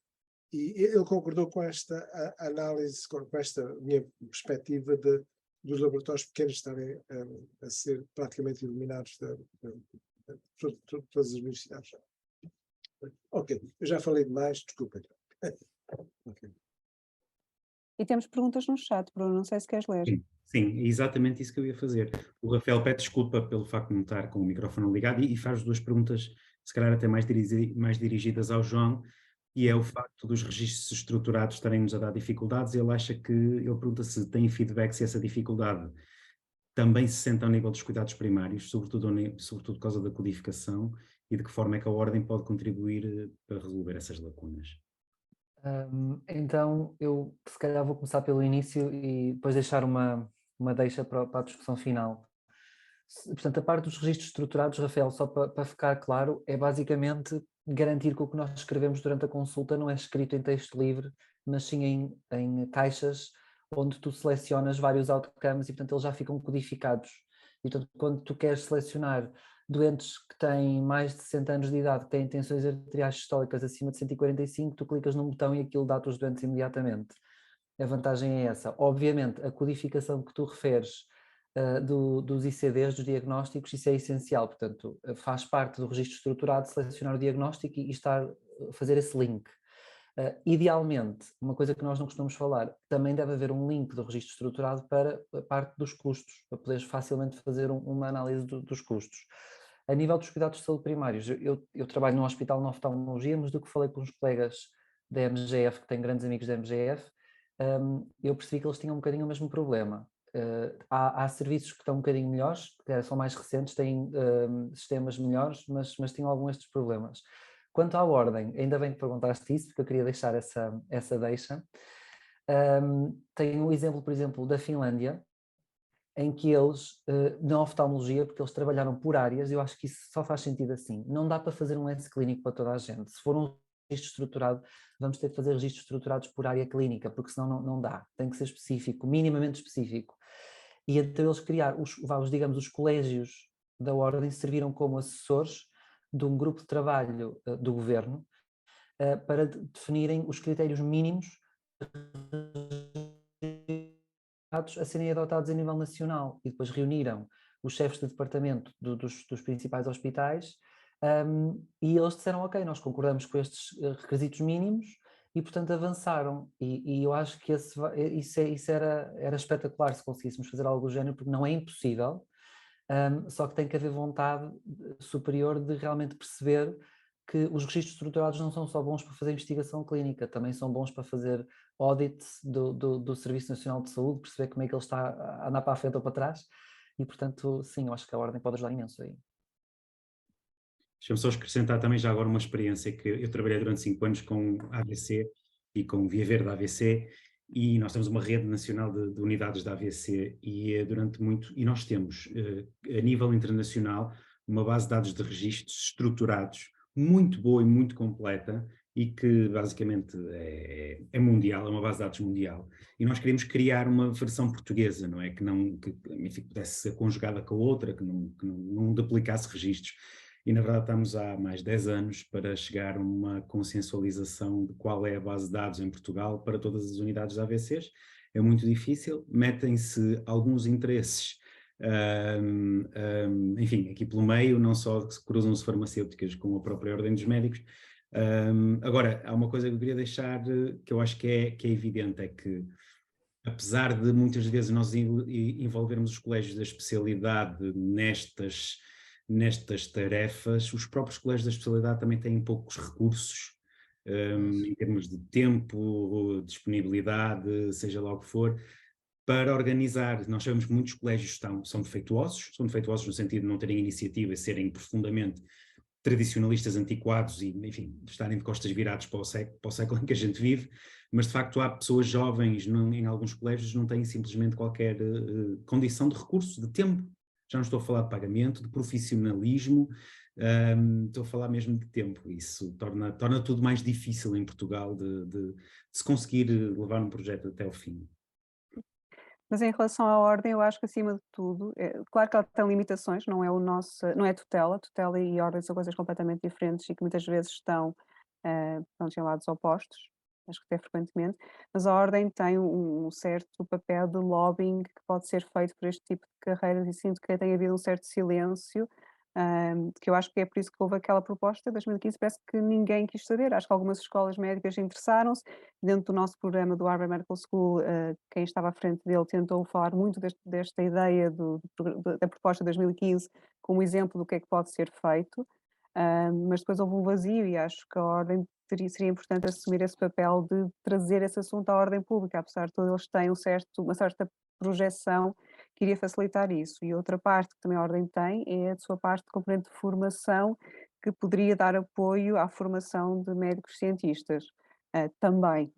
e ele concordou com esta análise, com esta minha perspectiva dos laboratórios pequenos estarem a ser praticamente eliminados de todas as universidades. Ok, eu já falei demais, desculpa. Okay. E temos perguntas no chat, Bruno, não sei se queres ler. Sim, é exatamente isso que eu ia fazer. O Rafael pede desculpa pelo facto de não estar com o microfone ligado e faz 2 perguntas, se calhar até mais dirigidas ao João, e é o facto dos registros estruturados estarem-nos a dar dificuldades. Ele pergunta se tem feedback, se essa dificuldade também se sente ao nível dos cuidados primários, sobretudo por causa da codificação, e de que forma é que a ordem pode contribuir para resolver essas lacunas. Então, eu se calhar vou começar pelo início e depois deixar uma deixa para a discussão final. Portanto, a parte dos registros estruturados, Rafael, só para ficar claro, é basicamente garantir que o que nós escrevemos durante a consulta não é escrito em texto livre, mas sim em caixas onde tu selecionas vários outcomes e, portanto, eles já ficam codificados. E, portanto, quando tu queres selecionar doentes que têm mais de 60 anos de idade, que têm tensões arteriais sistólicas acima de 145, tu clicas num botão e aquilo dá-te os doentes imediatamente. A vantagem é essa. Obviamente, a codificação que tu referes dos ICDs, dos diagnósticos, isso é essencial. Portanto, faz parte do registro estruturado selecionar o diagnóstico e fazer esse link. Idealmente, uma coisa que nós não costumamos falar, também deve haver um link do registro estruturado para a parte dos custos, para poderes facilmente fazer uma análise dos custos. A nível dos cuidados de saúde primários, eu trabalho num hospital de oftalmologia, mas do que falei com os colegas da MGF, que têm grandes amigos da MGF, eu percebi que eles tinham um bocadinho o mesmo problema. Há serviços que estão um bocadinho melhores, que são mais recentes, têm sistemas melhores, mas tinham alguns destes problemas. Quanto à ordem, ainda bem que perguntaste isso, porque eu queria deixar essa deixa. Tenho um exemplo, por exemplo, da Finlândia, em que eles, na oftalmologia, porque eles trabalharam por áreas, eu acho que isso só faz sentido assim, não dá para fazer um lens clínico para toda a gente. Se for um estruturado, vamos ter que fazer registros estruturados por área clínica, porque senão não dá, tem que ser específico, minimamente específico. E então eles criaram, digamos, os colégios da Ordem serviram como assessores de um grupo de trabalho do governo para definirem os critérios mínimos a serem adotados a nível nacional, e depois reuniram os chefes de departamento dos principais hospitais, e eles disseram, ok, nós concordamos com estes requisitos mínimos, e portanto avançaram, e eu acho que isso era espetacular se conseguíssemos fazer algo do género, porque não é impossível, só que tem que haver vontade superior de realmente perceber que os registros estruturados não são só bons para fazer investigação clínica, também são bons para fazer audit do Serviço Nacional de Saúde, perceber como é que ele está a andar para a frente ou para trás, e portanto, sim, eu acho que a Ordem pode ajudar imenso aí. Deixa-me só acrescentar também já agora uma experiência que eu trabalhei durante 5 anos com AVC e com Via Verde AVC, e nós temos uma rede nacional de unidades da AVC e nós temos, a nível internacional, uma base de dados de registros estruturados muito boa e muito completa, e que basicamente é mundial, é uma base de dados mundial. E nós queríamos criar uma versão portuguesa, não é? Que enfim, pudesse ser conjugada com a outra, que não duplicasse registros. E na verdade estamos há mais de 10 anos para chegar a uma consensualização de qual é a base de dados em Portugal para todas as unidades de AVCs. É muito difícil, metem-se alguns interesses, enfim, aqui pelo meio, não só cruzam-se farmacêuticas com a própria Ordem dos Médicos. Agora, há uma coisa que eu queria deixar, que eu acho que é evidente, é que apesar de muitas vezes nós envolvermos os colégios da especialidade nestas tarefas, os próprios colégios da especialidade também têm poucos recursos, em termos de tempo, disponibilidade, seja lá o que for, para organizar. Nós sabemos que muitos colégios são defeituosos no sentido de não terem iniciativa e serem profundamente tradicionalistas, antiquados e, enfim, estarem de costas virados para o século em que a gente vive, mas de facto há pessoas jovens em alguns colégios que não têm simplesmente qualquer condição de recurso, de tempo. Já não estou a falar de pagamento, de profissionalismo, estou a falar mesmo de tempo. Isso torna tudo mais difícil em Portugal de se conseguir levar um projeto até ao fim. Mas em relação à ordem, eu acho que acima de tudo, claro que ela tem limitações, não é tutela e ordem são coisas completamente diferentes e que muitas vezes estão em lados opostos, acho que até frequentemente, mas a ordem tem um certo papel de lobbying que pode ser feito por este tipo de carreiras, e sinto que tem havido um certo silêncio, que eu acho que é por isso que houve aquela proposta. Em 2015 parece que ninguém quis saber, acho que algumas escolas médicas interessaram-se, dentro do nosso programa do Harvard Medical School, quem estava à frente dele tentou falar muito desta ideia da proposta de 2015 como exemplo do que é que pode ser feito, mas depois houve um vazio, e acho que a ordem seria importante assumir esse papel de trazer esse assunto à ordem pública. Apesar de tudo, eles têm uma certa projeção que iria facilitar isso. E outra parte que também a ordem tem é a sua parte de componente de formação, que poderia dar apoio à formação de médicos cientistas. Também,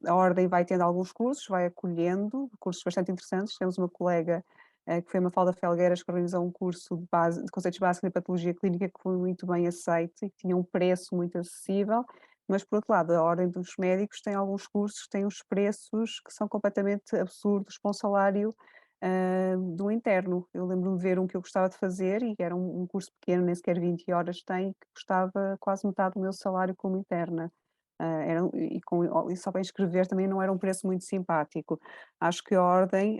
a ordem vai tendo alguns cursos, vai acolhendo cursos bastante interessantes. Temos uma colega, que foi a Mafalda Felgueiras, que organizou um curso de conceitos básicos de patologia clínica, que foi muito bem aceito e que tinha um preço muito acessível. Mas, por outro lado, a Ordem dos Médicos tem alguns cursos que têm os preços que são completamente absurdos para um salário do interno. Eu lembro-me de ver um que eu gostava de fazer, e era um curso pequeno, nem sequer 20 horas tem, que custava quase metade do meu salário como interna. E só para inscrever também não era um preço muito simpático. Acho que a Ordem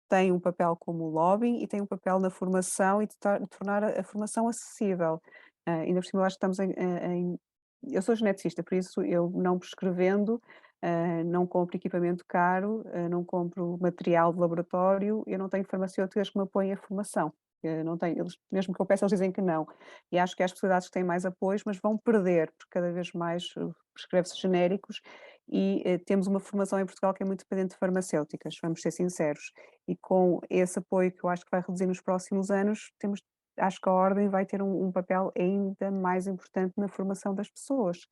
tem um papel como lobbying e tem um papel na formação e de tornar a formação acessível. Ainda por cima, eu acho que estamos eu sou geneticista, por isso eu não prescrevendo, não compro equipamento caro, não compro material de laboratório, eu não tenho farmacêuticas que me apoiem a formação. Não tenho, mesmo que eu peça, eles dizem que não. E acho que há especialidades que têm mais apoios, mas vão perder, porque cada vez mais prescreve-se genéricos, e temos uma formação em Portugal que é muito dependente de farmacêuticas, vamos ser sinceros. E com esse apoio, que eu acho que vai reduzir nos próximos anos, acho que a Ordem vai ter um papel ainda mais importante na formação das pessoas,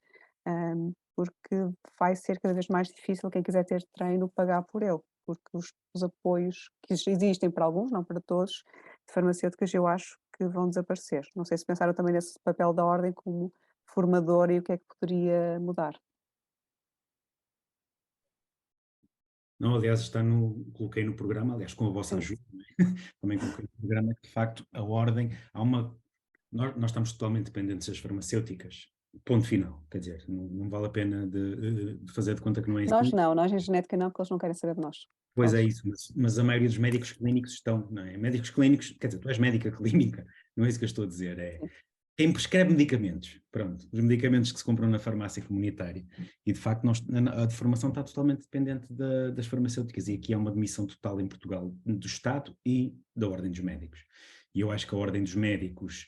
porque vai ser cada vez mais difícil quem quiser ter treino pagar por ele, porque os apoios que existem para alguns, não para todos, de farmacêuticas, eu acho que vão desaparecer. Não sei se pensaram também nesse papel da Ordem como formador e o que é que poderia mudar? Não, aliás, coloquei no programa, aliás, com a vossa Sim. ajuda, também coloquei no programa que, de facto, a ordem, nós estamos totalmente dependentes das farmacêuticas, ponto final, quer dizer, não vale a pena de fazer de conta que não é Nós assim. não, nós em genética não, porque eles não querem saber de nós. Pois é Eles. isso, mas a maioria dos médicos clínicos estão, não é? Médicos clínicos, quer dizer, tu és médica clínica, não é isso que eu estou a dizer, é quem prescreve medicamentos, pronto, os medicamentos que se compram na farmácia comunitária, e de facto a formação está totalmente dependente das farmacêuticas, e aqui há uma demissão total em Portugal do Estado e da Ordem dos Médicos. E eu acho que a Ordem dos Médicos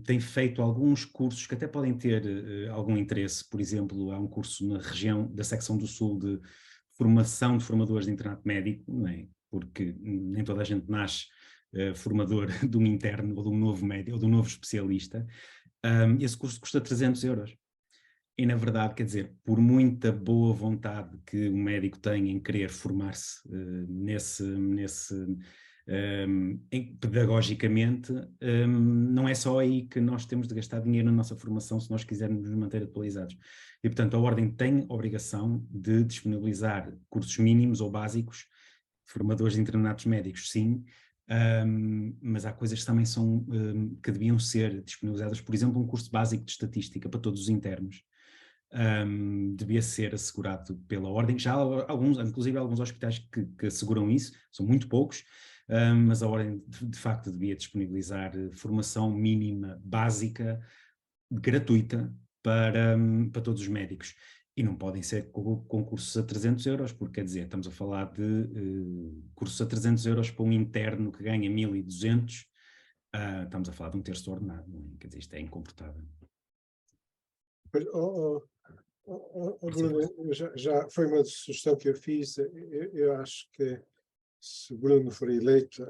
tem feito alguns cursos que até podem ter algum interesse. Por exemplo, há um curso na região da secção do Sul de formação de formadores de internato médico, não é? Porque nem toda a gente nasce formador de um interno ou de um novo médico ou de um novo especialista. Esse curso custa 300 euros. E, na verdade, quer dizer, por muita boa vontade que o médico tem em querer formar-se pedagogicamente, não é só aí que nós temos de gastar dinheiro na nossa formação se nós quisermos nos manter atualizados. E, portanto, a Ordem tem a obrigação de disponibilizar cursos mínimos ou básicos, formadores de internatos médicos, sim, mas há coisas que também que deviam ser disponibilizadas. Por exemplo, um curso básico de estatística para todos os internos. Devia ser assegurado pela Ordem. Já há inclusive alguns hospitais que asseguram isso, são muito poucos, mas a Ordem de facto devia disponibilizar formação mínima básica, gratuita, para todos os médicos. E não podem ser concursos a 300 euros, porque quer dizer, estamos a falar de cursos a 300 euros para um interno que ganha 1.200, estamos a falar de um terço do ordenado, não é? Quer dizer, isto é incomportável. Pois, Bruno, já foi uma sugestão que eu fiz. Eu acho que se Bruno for eleito,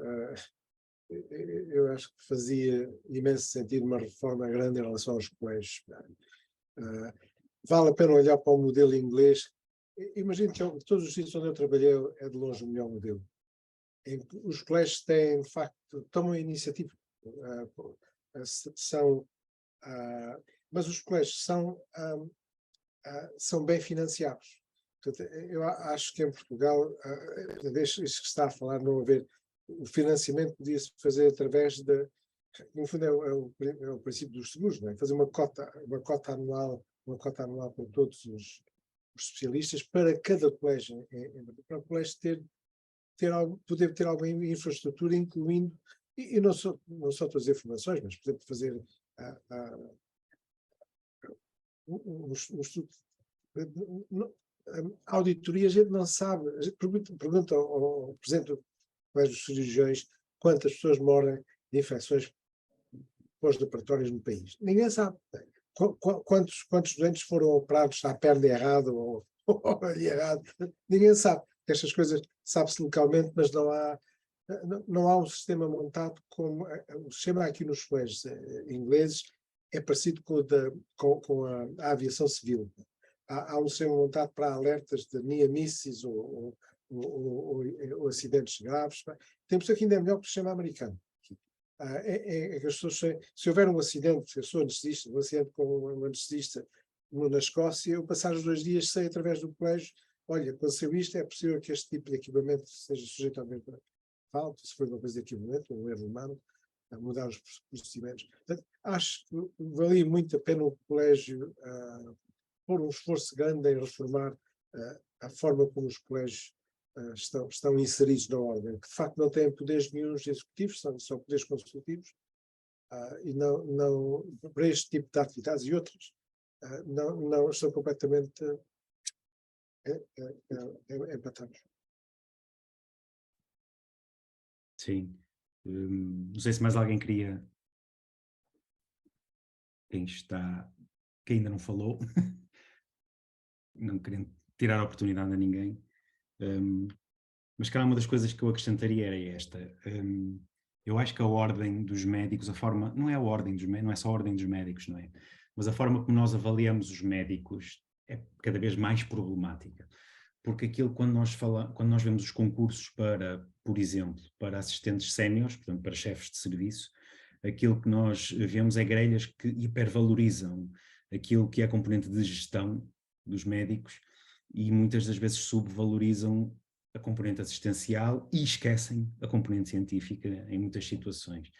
eu acho que fazia imenso sentido uma reforma grande em relação aos colégios. Vale a pena olhar para o modelo inglês. Imagino que todos os sítios onde eu trabalhei é de longe o melhor modelo. Em que os colégios têm, de facto, tomam a iniciativa. Mas os colégios são bem financiados. Portanto, eu acho que em Portugal, isso que está a falar, não haver o financiamento podia-se fazer através no fundo é o princípio dos seguros, não é? Fazer uma cota anual para todos os especialistas, para cada colégio, para o colégio poder ter alguma infraestrutura, incluindo, e não só estou a dizer formações, mas, por exemplo, fazer a auditoria. A gente não sabe, a gente pergunta ao presidente do Colégio dos Cirurgiões quantas pessoas morrem de infecções pós-operatórias no país. Ninguém sabe. Quantos doentes foram operados à perna errada ou ali errado. Ninguém sabe. Estas coisas sabe-se localmente, mas não há um sistema montado como o sistema aqui nos colégios ingleses é parecido com a aviação civil. Há um sistema montado para alertas de near misses ou acidentes graves. Temos aqui ainda é melhor que o sistema americano. Que as pessoas, se houver um acidente, eu sou anestesista, um acidente com um anestesista na Escócia, eu passar os 2 dias sei através do colégio, olha, aconteceu isto, é possível que este tipo de equipamento seja sujeito a mesma falta, se for uma coisa de equipamento, um erro humano, a mudar os procedimentos. Portanto, acho que valia muito a pena o colégio pôr um esforço grande em reformar a forma como os colégios estão inseridos na ordem, que de facto não têm poderes nenhuns executivos, são poderes consultivos, e não para este tipo de atividades e outras, não estão completamente empatados. Sim. Não sei se mais alguém queria. Quem ainda não falou, não querendo tirar a oportunidade a ninguém. Mas calhar uma das coisas que eu acrescentaria era esta. Eu acho que a ordem dos médicos, não é a ordem dos médicos, não é só a ordem dos médicos, não é? Mas a forma como nós avaliamos os médicos é cada vez mais problemática. Porque aquilo, quando nós vemos os concursos para, por exemplo, para assistentes séniores, portanto, para chefes de serviço, aquilo que nós vemos é grelhas que hipervalorizam aquilo que é a componente de gestão dos médicos e muitas das vezes subvalorizam a componente assistencial e esquecem a componente científica em muitas situações.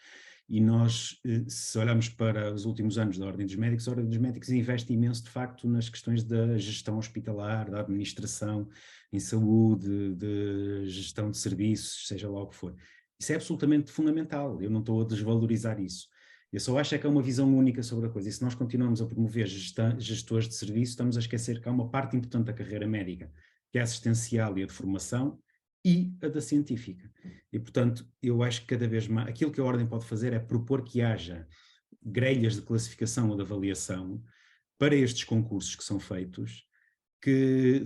E nós, se olharmos para os últimos anos da Ordem dos Médicos, a Ordem dos Médicos investe imenso, de facto, nas questões da gestão hospitalar, da administração em saúde, de gestão de serviços, seja lá o que for. Isso é absolutamente fundamental, eu não estou a desvalorizar isso. Eu só acho que há uma visão única sobre a coisa, e se nós continuamos a promover gestores de serviço, estamos a esquecer que há uma parte importante da carreira médica, que é a assistencial e a de formação, e a da científica. E, portanto, eu acho que cada vez mais, aquilo que a Ordem pode fazer é propor que haja grelhas de classificação ou de avaliação para estes concursos que são feitos, que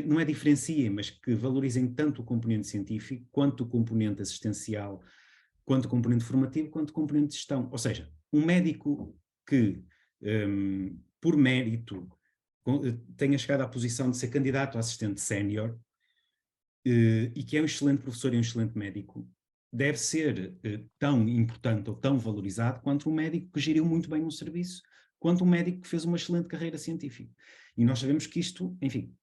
não é diferenciem, mas que valorizem tanto o componente científico, quanto o componente assistencial, quanto o componente formativo, quanto o componente de gestão. Ou seja, um médico que, por mérito, tenha chegado à posição de ser candidato a assistente sénior, e que é um excelente professor e um excelente médico, deve ser tão importante ou tão valorizado quanto um médico que geriu muito bem um serviço, quanto um médico que fez uma excelente carreira científica. E nós sabemos que isto, enfim,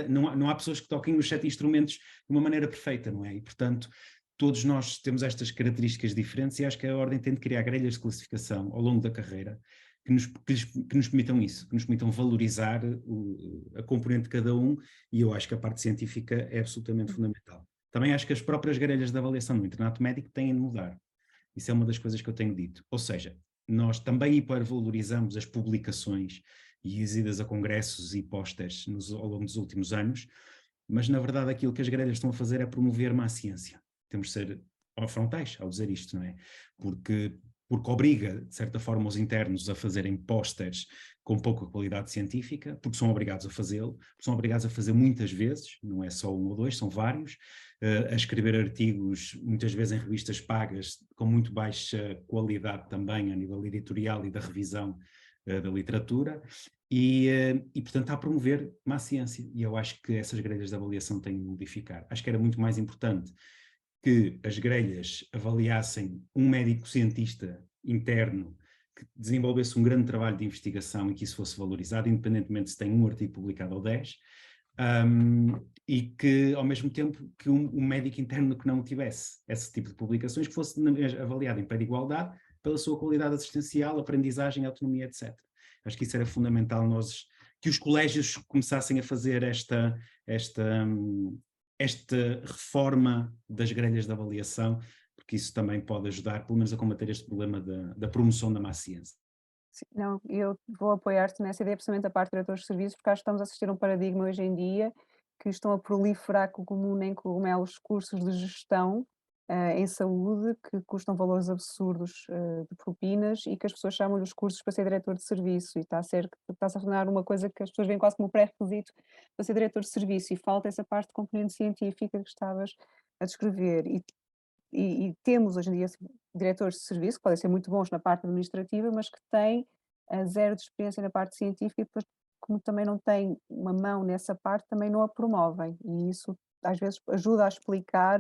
não há pessoas que toquem os 7 instrumentos de uma maneira perfeita, não é? E, portanto, todos nós temos estas características diferentes e acho que a Ordem tem de criar grelhas de classificação ao longo da carreira que nos permitam isso, que nos permitam valorizar a componente de cada um, e eu acho que a parte científica é absolutamente fundamental. Também acho que as próprias grelhas de avaliação no internato médico têm de mudar. Isso é uma das coisas que eu tenho dito. Ou seja, nós também hipervalorizamos as publicações e as idas a congressos e pósteres ao longo dos últimos anos, mas na verdade aquilo que as grelhas estão a fazer é promover má ciência. Temos de ser frontais ao dizer isto, não é? Porque obriga, de certa forma, os internos a fazerem pósteres com pouca qualidade científica, porque são obrigados a fazê-lo, porque são obrigados a fazer muitas vezes, não é só um ou dois, são vários, a escrever artigos, muitas vezes em revistas pagas, com muito baixa qualidade também a nível editorial e da revisão da literatura, e, portanto, está a promover má ciência, e eu acho que essas grelhas de avaliação têm de modificar. Acho que era muito mais importante que as grelhas avaliassem um médico cientista interno que desenvolvesse um grande trabalho de investigação e que isso fosse valorizado, independentemente se tem um artigo publicado ou 10, e que, ao mesmo tempo, que um médico interno que não tivesse esse tipo de publicações, que fosse avaliado em pé de igualdade pela sua qualidade assistencial, aprendizagem, autonomia, etc. Acho que isso era fundamental, que os colégios começassem a fazer esta reforma das grelhas de avaliação, porque isso também pode ajudar, pelo menos, a combater este problema da promoção da má ciência. Sim, não, eu vou apoiar-te nessa ideia, principalmente a parte de diretores de serviços, porque acho que estamos a assistir a um paradigma hoje em dia que estão a proliferar como nem cogumelos cursos de gestão em saúde que custam valores absurdos de propinas e que as pessoas chamam os cursos para ser diretor de serviço e está-se a tornar uma coisa que as pessoas veem quase como pré-requisito para ser diretor de serviço e falta essa parte de componente científica que estavas a descrever e temos hoje em dia diretores de serviço que podem ser muito bons na parte administrativa, mas que têm zero de experiência na parte científica e depois, como também não têm uma mão nessa parte, também não a promovem. E isso às vezes ajuda a explicar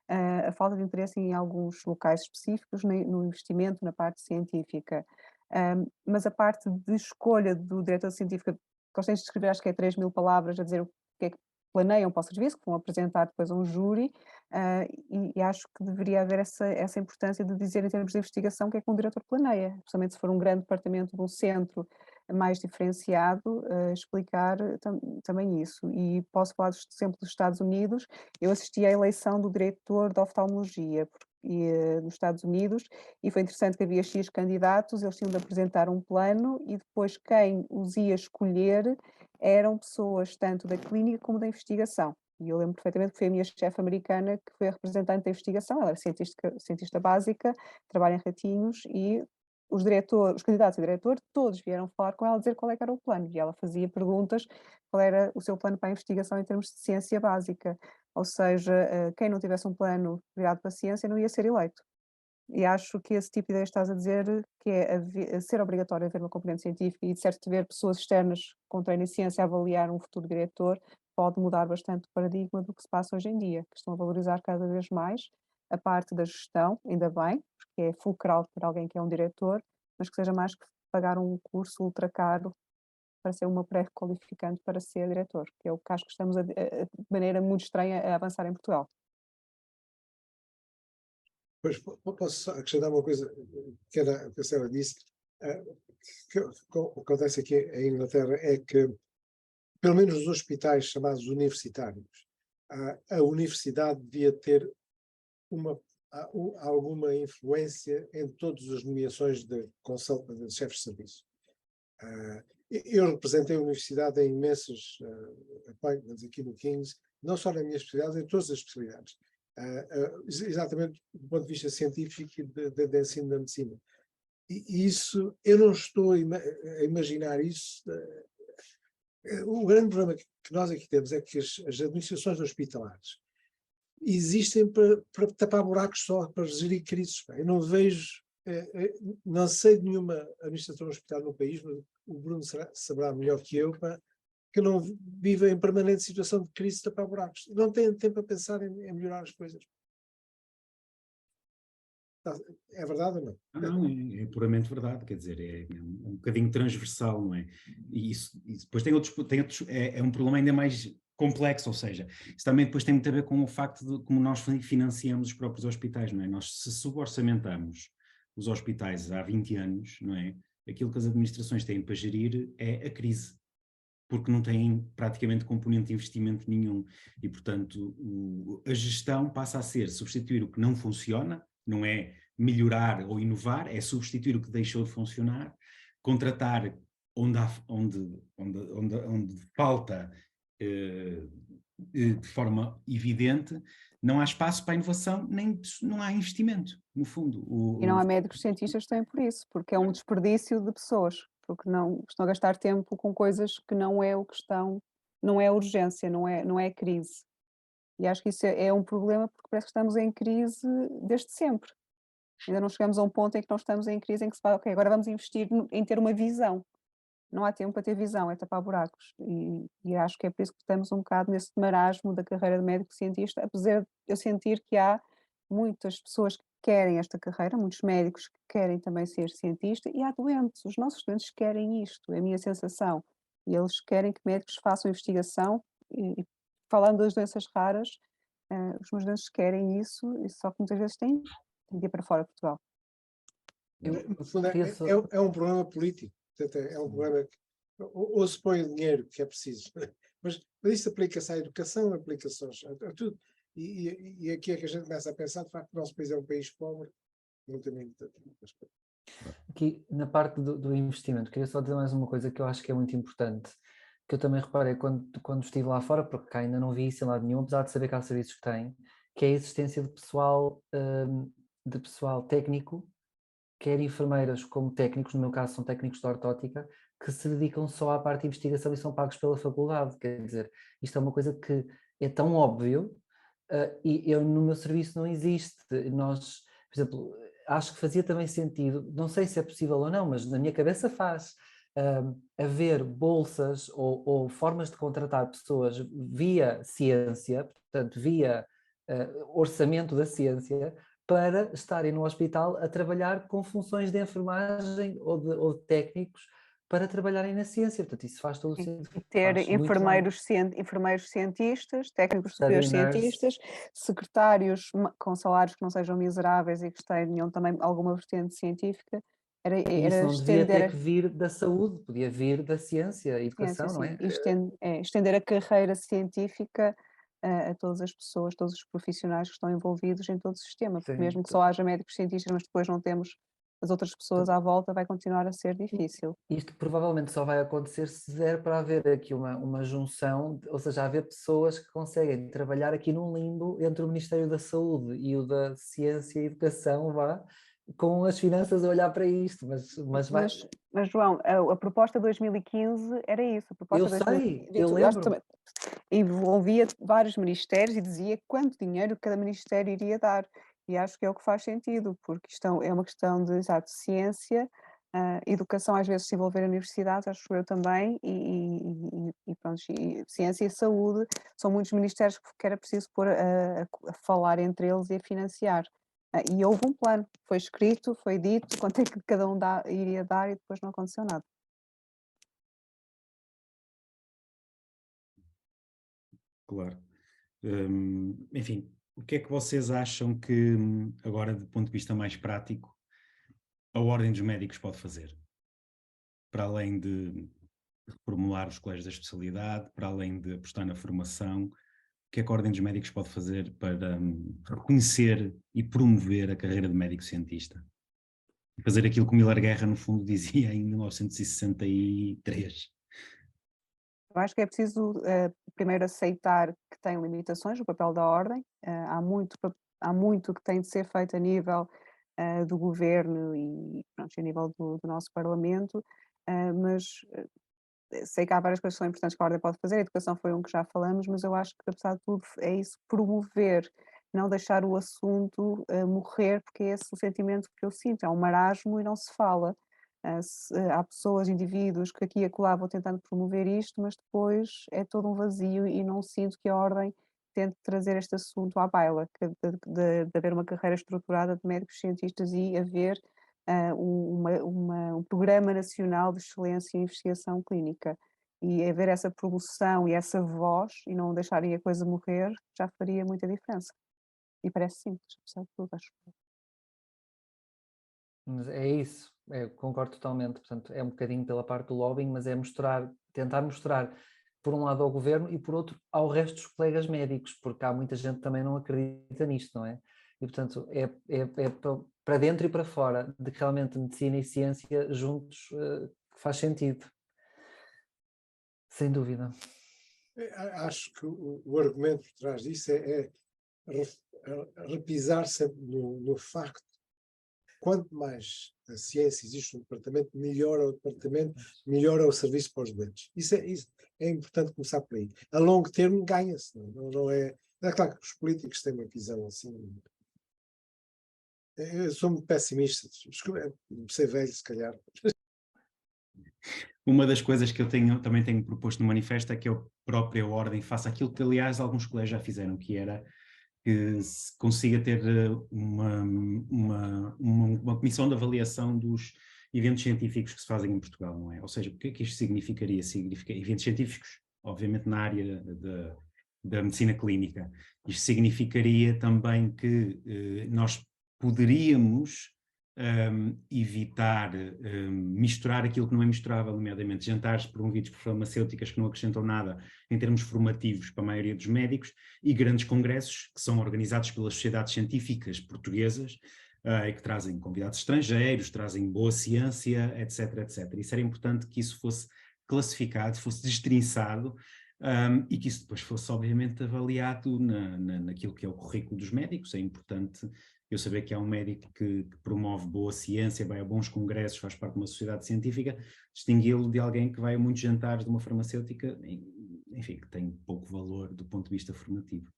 a falta de interesse em alguns locais específicos no investimento na parte científica. Mas a parte de escolha do diretor científico, que eles têm de escrever, acho que é 3.000 palavras a dizer o que é que planeiam para o serviço, que vão apresentar depois a um júri, e acho que deveria haver essa importância de dizer em termos de investigação o que é que um diretor planeia, principalmente se for um grande departamento de um centro mais diferenciado, explicar também isso. E posso falar do exemplo dos Estados Unidos, eu assisti à eleição do diretor de oftalmologia nos Estados Unidos e foi interessante que havia X candidatos, eles tinham de apresentar um plano e depois quem os ia escolher eram pessoas tanto da clínica como da investigação. E eu lembro perfeitamente que foi a minha chefe americana que foi a representante da investigação, ela era cientista básica, trabalha em ratinhos e os candidatos a diretor, todos vieram falar com ela dizer qual é que era o plano e ela fazia perguntas qual era o seu plano para a investigação em termos de ciência básica, ou seja, quem não tivesse um plano virado para a ciência não ia ser eleito. E acho que esse tipo de ideia que estás a dizer, que é ser obrigatório haver uma componente científica e de certo ver pessoas externas com treino em ciência a avaliar um futuro diretor, pode mudar bastante o paradigma do que se passa hoje em dia, que estão a valorizar cada vez mais a parte da gestão, ainda bem, porque é fulcral para alguém que é um diretor, mas que seja mais que pagar um curso ultra caro para ser uma pré-qualificante para ser diretor, que é o que acho que estamos de maneira muito estranha a avançar em Portugal. Pois, posso só acrescentar uma coisa que era, que a senhora disse, o que acontece aqui em Inglaterra é que, pelo menos os hospitais chamados universitários, a universidade devia ter alguma influência em todas as nomeações de de chefes de serviço. Eu representei a universidade em imensos appointments aqui no King's, não só na minha especialidade, em todas as especialidades. Exatamente do ponto de vista científico e de ensino da medicina. E isso, eu não estou a imaginar isso. O grande problema que nós aqui temos é que as administrações hospitalares existem para tapar buracos só, para gerir crises. Eu não vejo, não sei de nenhuma administração hospitalar no país, mas o Bruno saberá melhor que eu, que não vive em permanente situação de crise de tapar buracos. Não têm tempo a pensar em melhorar as coisas. É verdade ou não? Não, é puramente verdade, quer dizer, é um bocadinho transversal, não é? E depois tem outros é um problema ainda mais complexo, ou seja, isso também depois tem muito a ver com o facto de como nós financiamos os próprios hospitais, não é? Nós, se suborçamentamos os hospitais há 20 anos, não é? Aquilo que as administrações têm para gerir é a crise, porque não têm praticamente componente de investimento nenhum e, portanto, a gestão passa a ser substituir o que não funciona, não é melhorar ou inovar, é substituir o que deixou de funcionar, contratar onde falta de forma evidente, não há espaço para a inovação, nem não há investimento, no fundo. E não há médicos cientistas que têm por isso, porque é um desperdício de pessoas, porque não estão a gastar tempo com coisas que não é o que estão, não é urgência, não é crise. E acho que isso é um problema, porque parece que estamos em crise desde sempre. Ainda não chegamos a um ponto em que nós estamos em crise em que se fala, ok, agora vamos investir em ter uma visão. Não há tempo para ter visão, é tapar buracos. E acho que é por isso que estamos um bocado nesse marasmo da carreira de médico-cientista, apesar de eu sentir que há muitas pessoas que querem esta carreira, muitos médicos que querem também ser cientista, e há doentes, os nossos doentes querem isto, é a minha sensação. E eles querem que médicos façam investigação, e falando das doenças raras, os meus doentes querem isso, e só que muitas vezes têm de ir para fora de Portugal. No fundo, é um problema político. Portanto, é um problema que ou se põe o dinheiro que é preciso, mas isso aplica-se à educação, aplica-se a tudo. E aqui é que a gente começa a pensar, de facto, que o nosso país é um país pobre, não tem muita. Aqui, na parte do investimento, queria só dizer mais uma coisa que eu acho que é muito importante, que eu também reparei quando estive lá fora, porque cá ainda não vi isso em lado nenhum, apesar de saber que há serviços que têm, que é a existência de pessoal técnico, quer enfermeiras como técnicos, no meu caso são técnicos de ortótica, que se dedicam só à parte de investigação e são pagos pela faculdade. Quer dizer, isto é uma coisa que é tão óbvio, e no meu serviço não existe. Nós, por exemplo, acho que fazia também sentido, não sei se é possível ou não, mas na minha cabeça faz, haver bolsas ou formas de contratar pessoas via ciência, portanto, via orçamento da ciência, para estarem no hospital a trabalhar com funções de enfermagem ou de técnicos para trabalharem na ciência. Portanto, isso faz todo o sentido. E ter enfermeiros cientistas, técnicos superiores cientistas, secretários com salários que não sejam miseráveis e que tenham também alguma vertente científica. Isso não devia ter que vir da saúde, podia vir da ciência, educação, não é? Estender a carreira científica a todas as pessoas, todos os profissionais que estão envolvidos em todo o sistema, porque mesmo que só haja médicos cientistas, mas depois não temos as outras pessoas à volta, vai continuar a ser difícil. Isto provavelmente só vai acontecer se der para haver aqui uma junção, ou seja, haver pessoas que conseguem trabalhar aqui num limbo entre o Ministério da Saúde e o da Ciência e Educação, com as finanças a olhar para isto, mas João, a proposta de 2015 era isso. A proposta eu lembro. Envolvia vários ministérios e dizia quanto dinheiro cada ministério iria dar. E acho que é o que faz sentido, porque isto é uma questão de ciência, educação, às vezes se envolver em universidades, acho eu também, e pronto, e ciência e saúde, são muitos ministérios que era preciso pôr a falar entre eles e a financiar. E houve um plano, foi escrito, foi dito, quanto é que cada um iria dar e depois não aconteceu nada. Claro. Enfim, o que é que vocês acham que, agora, do ponto de vista mais prático, a Ordem dos Médicos pode fazer? Para além de reformular os colégios da especialidade, para além de apostar na formação, o que é que a Ordem dos Médicos pode fazer para reconhecer e promover a carreira de médico-cientista? Fazer aquilo que o Miller Guerra, no fundo, dizia em 1963. Eu acho que é preciso primeiro aceitar que tem limitações o papel da ordem, há muito que tem de ser feito a nível do governo e pronto, a nível do nosso parlamento, mas sei que há várias coisas que são importantes que a ordem pode fazer, a educação foi um que já falamos, mas eu acho que apesar de tudo é isso, promover, não deixar o assunto morrer, porque é esse o sentimento que eu sinto, é um marasmo e não se fala. Há pessoas, indivíduos que aqui e acolá vão tentando promover isto, mas depois é todo um vazio e não sinto que a ordem tente trazer este assunto à baila, de haver uma carreira estruturada de médicos cientistas e haver um programa nacional de excelência em investigação clínica. E haver essa promoção e essa voz, e não deixarem a coisa morrer, já faria muita diferença. E parece simples, apesar de tudo, acho. Mas é isso, concordo totalmente. Portanto, é um bocadinho pela parte do lobbying, mas é tentar mostrar, por um lado ao governo e por outro ao resto dos colegas médicos, porque há muita gente que também não acredita nisto, não é? E portanto, é para dentro e para fora, de que realmente medicina e ciência juntos faz sentido. Sem dúvida. Acho que o argumento por trás disso é repisar sempre no facto que quanto mais a ciência existe no departamento, melhora o departamento, melhora o serviço para os doentes. Isso é importante começar por aí. A longo termo ganha-se, não é? É claro que os políticos têm uma visão assim. Eu sou muito pessimista, ser velho, se calhar. Uma das coisas que eu também tenho proposto no manifesto é que a própria ordem faça aquilo que, aliás, alguns colégios já fizeram, que era que se consiga ter uma comissão de avaliação dos eventos científicos que se fazem em Portugal, não é? Ou seja, o que é que isto significaria? Significa eventos científicos, obviamente na área da medicina clínica. Isto significaria também que nós poderíamos evitar misturar aquilo que não é misturável, nomeadamente jantares promovidos por farmacêuticas que não acrescentam nada em termos formativos para a maioria dos médicos e grandes congressos que são organizados pelas sociedades científicas portuguesas e que trazem convidados estrangeiros, trazem boa ciência, etc, etc. Isso era importante que isso fosse classificado, fosse destrinçado e que isso depois fosse obviamente avaliado naquilo que é o currículo dos médicos. É importante eu saber que há um médico que promove boa ciência, vai a bons congressos, faz parte de uma sociedade científica, distingui-lo de alguém que vai a muitos jantares de uma farmacêutica, enfim, que tem pouco valor do ponto de vista formativo.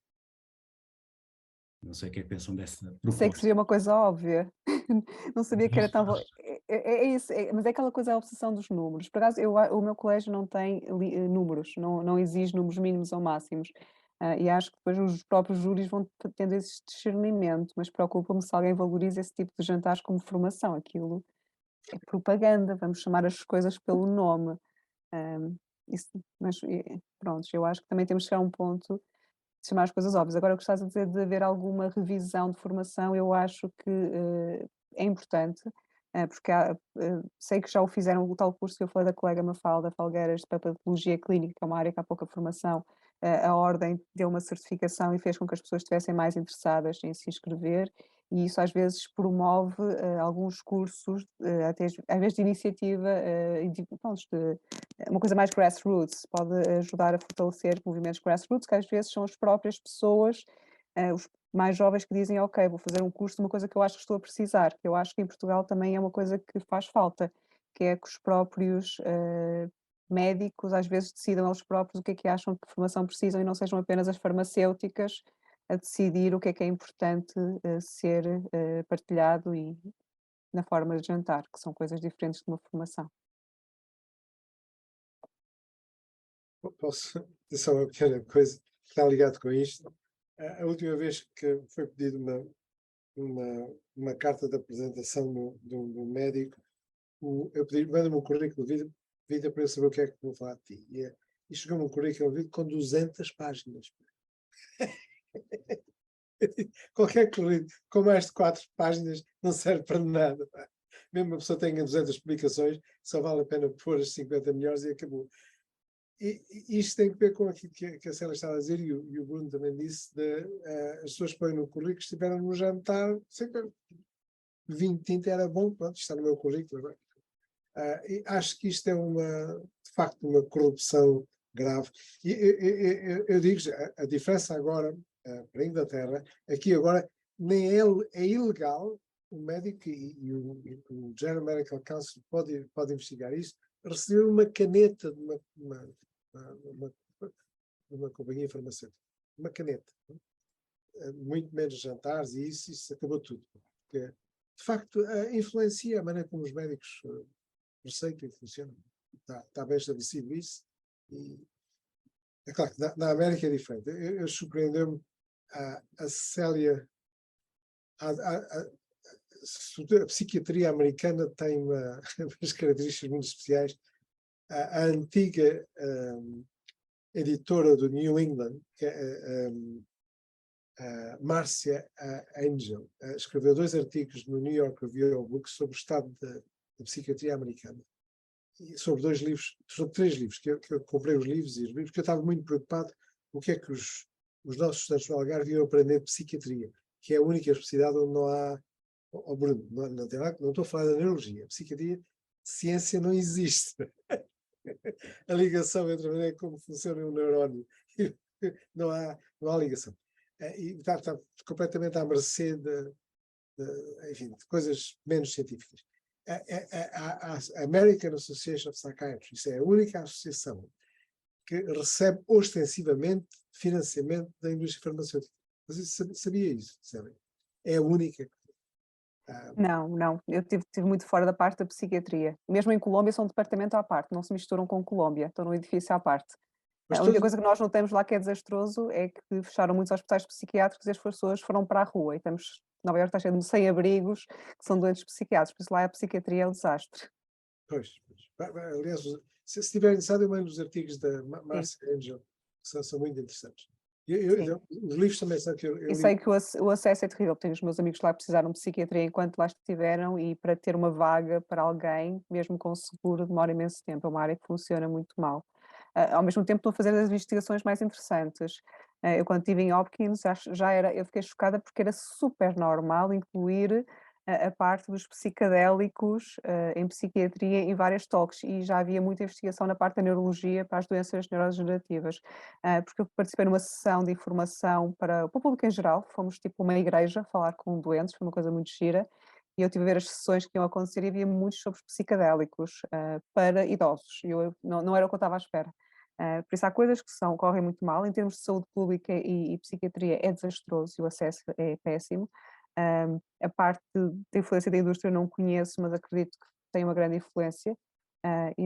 Não sei o que é que pensam dessa proposta. Sei que seria uma coisa óbvia, não sabia que era tão... É isso, mas é aquela coisa, a obsessão dos números. Por acaso, o meu colégio não tem números, não exige números mínimos ou máximos. E acho que depois os próprios júris vão tendo esse discernimento, mas preocupa-me se alguém valoriza esse tipo de jantares como formação. Aquilo é propaganda, vamos chamar as coisas pelo nome. Mas pronto, eu acho que também temos que chegar a um ponto de chamar as coisas óbvias. Agora, o que estás a dizer de haver alguma revisão de formação, eu acho que é importante, porque sei que já o fizeram, o tal curso que eu falei da colega Mafalda Falgueiras de Patologia Clínica, que é uma área que há pouca formação, a Ordem deu uma certificação e fez com que as pessoas estivessem mais interessadas em se inscrever, e isso às vezes promove alguns cursos, até às vezes de iniciativa, uma coisa mais grassroots, pode ajudar a fortalecer movimentos grassroots, que às vezes são as próprias pessoas, os mais jovens que dizem, ok, vou fazer um curso de uma coisa que eu acho que estou a precisar, que eu acho que em Portugal também é uma coisa que faz falta, que é que os próprios médicos às vezes decidam eles próprios o que é que acham que formação precisam e não sejam apenas as farmacêuticas a decidir o que é importante ser partilhado e na forma de jantar, que são coisas diferentes de uma formação. Posso dizer só uma pequena coisa que está ligado com isto? A última vez que foi pedido uma carta de apresentação do médico, eu pedi, manda-me um currículo de vida para eu saber o que é que vou falar de ti. E chegou-me um currículo de vida com 200 páginas. Qualquer currículo com mais de 4 páginas não serve para nada. Mesmo uma pessoa tenha 200 explicações, só vale a pena pôr as 50 melhores e acabou. E isto tem a ver com aquilo que a Célia estava a dizer, e o Bruno também disse, as pessoas põem no currículo, estiveram no jantar, sempre vinho de tinta era bom, pronto, está no meu currículo agora. E acho que isto é de facto, uma corrupção grave. E eu digo, a diferença agora para a Inglaterra, aqui agora nem é ilegal, o médico e o General Medical Council pode investigar isso, receber uma caneta de uma companhia farmacêutica. Uma caneta. Muito menos jantares e isso acabou tudo. Porque, de facto, influencia a maneira como os médicos receitam e funcionam. Está bem estabelecido isso. E é claro que na América é diferente. Eu surpreendeu-me a Célia. A psiquiatria americana tem umas características muito especiais. A antiga editora do New England, que é Marcia Angel, escreveu 2 artigos no New York Review of Books sobre o estado da psiquiatria americana. E sobre 2 livros, sobre 3 livros, que eu comprei os livros, porque eu estava muito preocupado o que é que os nossos estudantes do Algarve iam aprender de psiquiatria, que é a única especialidade onde não há. Bruno, não estou a falar da neurologia. A psiquiatria, ciência não existe. A ligação entre a maneira como funciona o neurónio, não há ligação. E está completamente à mercê enfim, de coisas menos científicas. A American Association of Psychiatry, isso é a única associação que recebe ostensivamente financiamento da indústria farmacêutica. Você sabia isso, Célia? É a única. Não, eu estive muito fora da parte da psiquiatria. Mesmo em Colômbia são um departamento à parte, não se misturam com Colômbia, estão num edifício à parte. A única coisa que nós notamos lá que é desastroso é que fecharam muitos hospitais psiquiátricos e as pessoas foram para a rua. E Nova Iorque está cheio de sem-abrigos que são doentes psiquiátricos, por isso lá a psiquiatria é um desastre. Pois. Aliás, se estiver interessado, eu mando os artigos da Marcia Angel, que são muito interessantes. Os livros também são que eu li. Sei que o acesso é terrível, tenho os meus amigos lá que precisaram de psiquiatria enquanto lá estiveram e para ter uma vaga para alguém, mesmo com seguro, demora imenso tempo, é uma área que funciona muito mal. Ao mesmo tempo estou a fazer as investigações mais interessantes. Eu quando estive em Hopkins eu fiquei chocada porque era super normal incluir a parte dos psicadélicos em psiquiatria em várias talks e já havia muita investigação na parte da neurologia para as doenças neurodegenerativas, porque eu participei numa sessão de informação para o público em geral, fomos tipo uma igreja falar com doentes, foi uma coisa muito gira, e eu estive a ver as sessões que iam acontecer e havia muitos sobre psicadélicos para idosos, e não era o que eu estava à espera. Por isso há coisas que correm muito mal, em termos de saúde pública e psiquiatria é desastroso e o acesso é péssimo. A parte da influência da indústria não conheço, mas acredito que tem uma grande influência,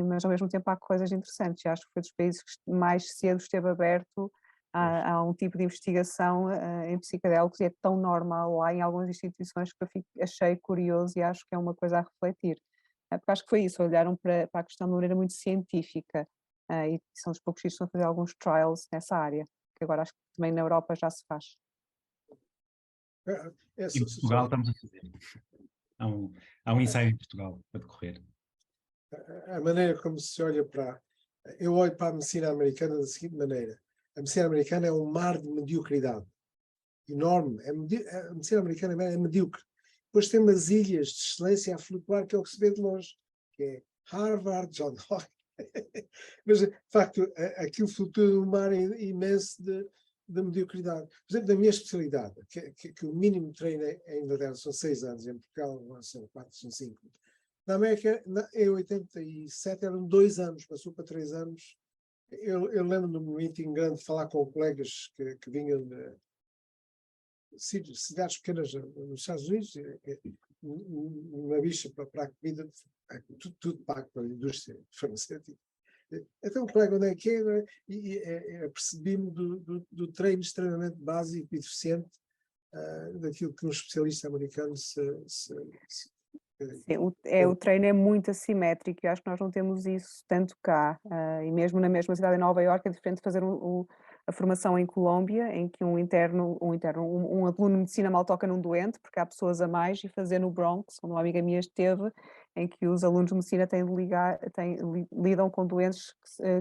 mas ao mesmo tempo há coisas interessantes. Eu acho que foi dos países que mais cedo esteve aberto a um tipo de investigação em psicodélicos e é tão normal lá em algumas instituições que eu achei curioso e acho que é uma coisa a refletir. Porque acho que foi isso, olharam para a questão de uma maneira muito científica e são dos poucos que estão a fazer alguns trials nessa área, que agora acho que também na Europa já se faz. Em Portugal estamos a fazer. Há um ensaio em Portugal a decorrer. A maneira como se olha eu olho para a medicina americana da seguinte maneira. A medicina americana é um mar de mediocridade enorme. A medicina americana é medíocre. Depois tem umas ilhas de excelência a flutuar, que é o que se vê de longe, que é Harvard, John Hopkins. Mas, de facto, aquilo flutua num mar imenso de mediocridade. Por exemplo, na minha especialidade, que o mínimo treino em Inglaterra são 6 anos, em Portugal são 4, são 5. Na América, em 87, eram 2 anos, passou para 3 anos. Eu lembro-me de um meeting grande de falar com colegas que vinham de cidades pequenas nos Estados Unidos, uma bicha para a comida, tudo pago pela indústria farmacêutica. Então, colega, onde é que é? E percebi-me do treino extremamente básico e deficiente daquilo que um especialista americano Sim, o treino é muito assimétrico, eu acho que nós não temos isso tanto cá, e mesmo na mesma cidade, em Nova Iorque, é diferente de fazer a formação em Colômbia, em que um aluno de medicina mal toca num doente, porque há pessoas a mais, e fazer no Bronx, onde uma amiga minha esteve, em que os alunos de medicina lidam com doentes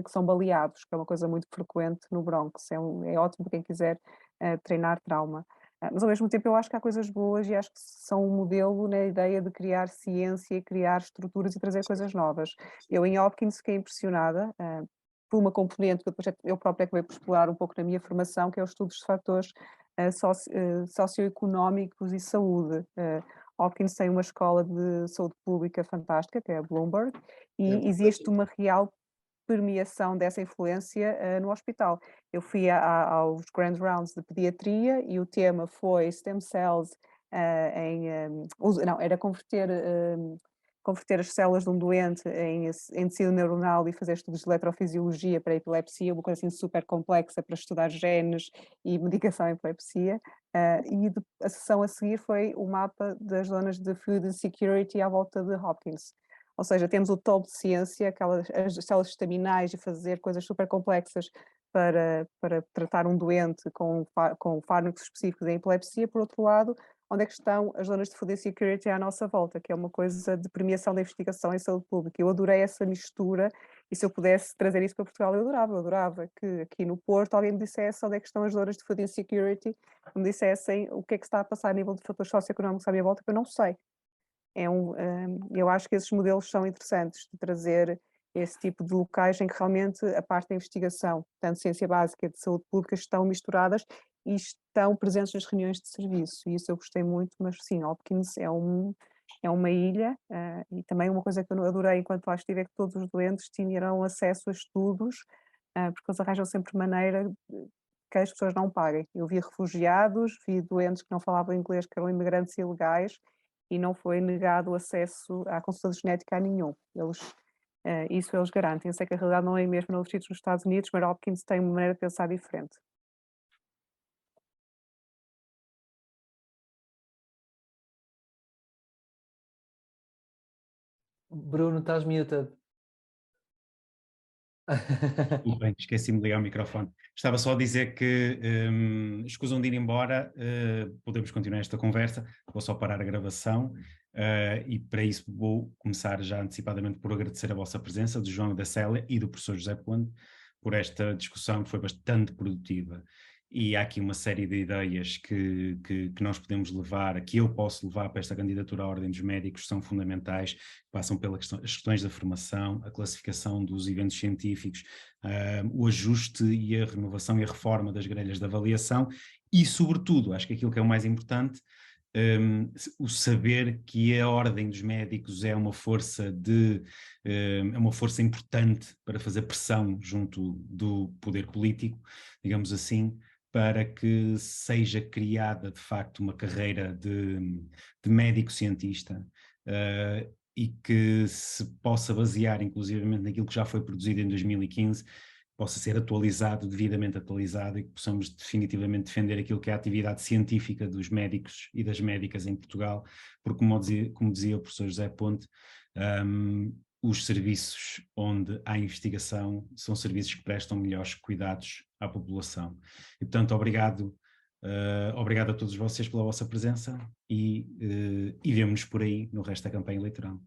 que são baleados, que é uma coisa muito frequente no Bronx, é ótimo para quem quiser treinar trauma. Mas ao mesmo tempo eu acho que há coisas boas e acho que são um modelo na ideia de criar ciência, criar estruturas e trazer coisas novas. Eu em Hopkins fiquei impressionada por uma componente que depois eu própria acabei por explorar um pouco na minha formação, que é os estudos de fatores socioeconómicos e saúde. Hopkins tem uma escola de saúde pública fantástica, que é a Bloomberg, e existe uma real permeação dessa influência no hospital. Eu fui aos Grand Rounds de pediatria e o tema foi stem cells era converter as células de um doente em tecido neuronal e fazer estudos de eletrofisiologia para epilepsia, uma coisa assim super complexa para estudar genes e medicação à epilepsia. E a sessão a seguir foi o mapa das zonas de food insecurity à volta de Hopkins. Ou seja, temos o topo de ciência, as células estaminais e fazer coisas super complexas para tratar um doente com fármacos específicos em epilepsia. Por outro lado, onde é que estão as zonas de food insecurity à nossa volta, que é uma coisa de premiação da investigação em saúde pública. Eu adorei essa mistura e se eu pudesse trazer isso para Portugal, eu adorava que aqui no Porto alguém me dissesse onde é que estão as zonas de food insecurity, me dissessem o que é que está a passar a nível de fatores socioeconómicos à minha volta, que eu não sei. Eu acho que esses modelos são interessantes de trazer esse tipo de locais em que realmente a parte da investigação, tanto ciência básica e de saúde pública, estão misturadas e estão presentes nas reuniões de serviço. E isso eu gostei muito, mas sim, Hopkins é uma ilha e também uma coisa que eu adorei enquanto lá estive é que todos os doentes tinham acesso a estudos, porque eles arranjam sempre maneira que as pessoas não paguem. Eu vi refugiados, vi doentes que não falavam inglês, que eram imigrantes ilegais, e não foi negado o acesso à consulta genética a nenhum. Isso eles garantem. Eu sei que a realidade não é a mesma nos sítios nos Estados Unidos, mas Hopkins tem uma maneira de pensar diferente. Bruno, estás muted. Bem, esqueci-me de ligar o microfone. Estava só a dizer que escusam de ir embora, podemos continuar esta conversa, vou só parar a gravação e para isso vou começar já antecipadamente por agradecer a vossa presença, do João e da Célia e do professor José Ponte, por esta discussão que foi bastante produtiva. E há aqui uma série de ideias que nós podemos levar, que eu posso levar para esta candidatura à Ordem dos Médicos, que são fundamentais, passam pelas questões da formação, a classificação dos eventos científicos, o ajuste e a renovação e a reforma das grelhas de avaliação e, sobretudo, acho que aquilo que é o mais importante, o saber que a Ordem dos Médicos é uma força importante para fazer pressão junto do poder político, digamos assim, para que seja criada de facto uma carreira de médico-cientista e que se possa basear inclusivamente naquilo que já foi produzido em 2015, possa ser atualizado, devidamente atualizado, e que possamos definitivamente defender aquilo que é a atividade científica dos médicos e das médicas em Portugal, porque como dizia o professor José Ponte, os serviços onde há investigação são serviços que prestam melhores cuidados à população. E, portanto, obrigado a todos vocês pela vossa presença e vemo-nos por aí no resto da campanha eleitoral.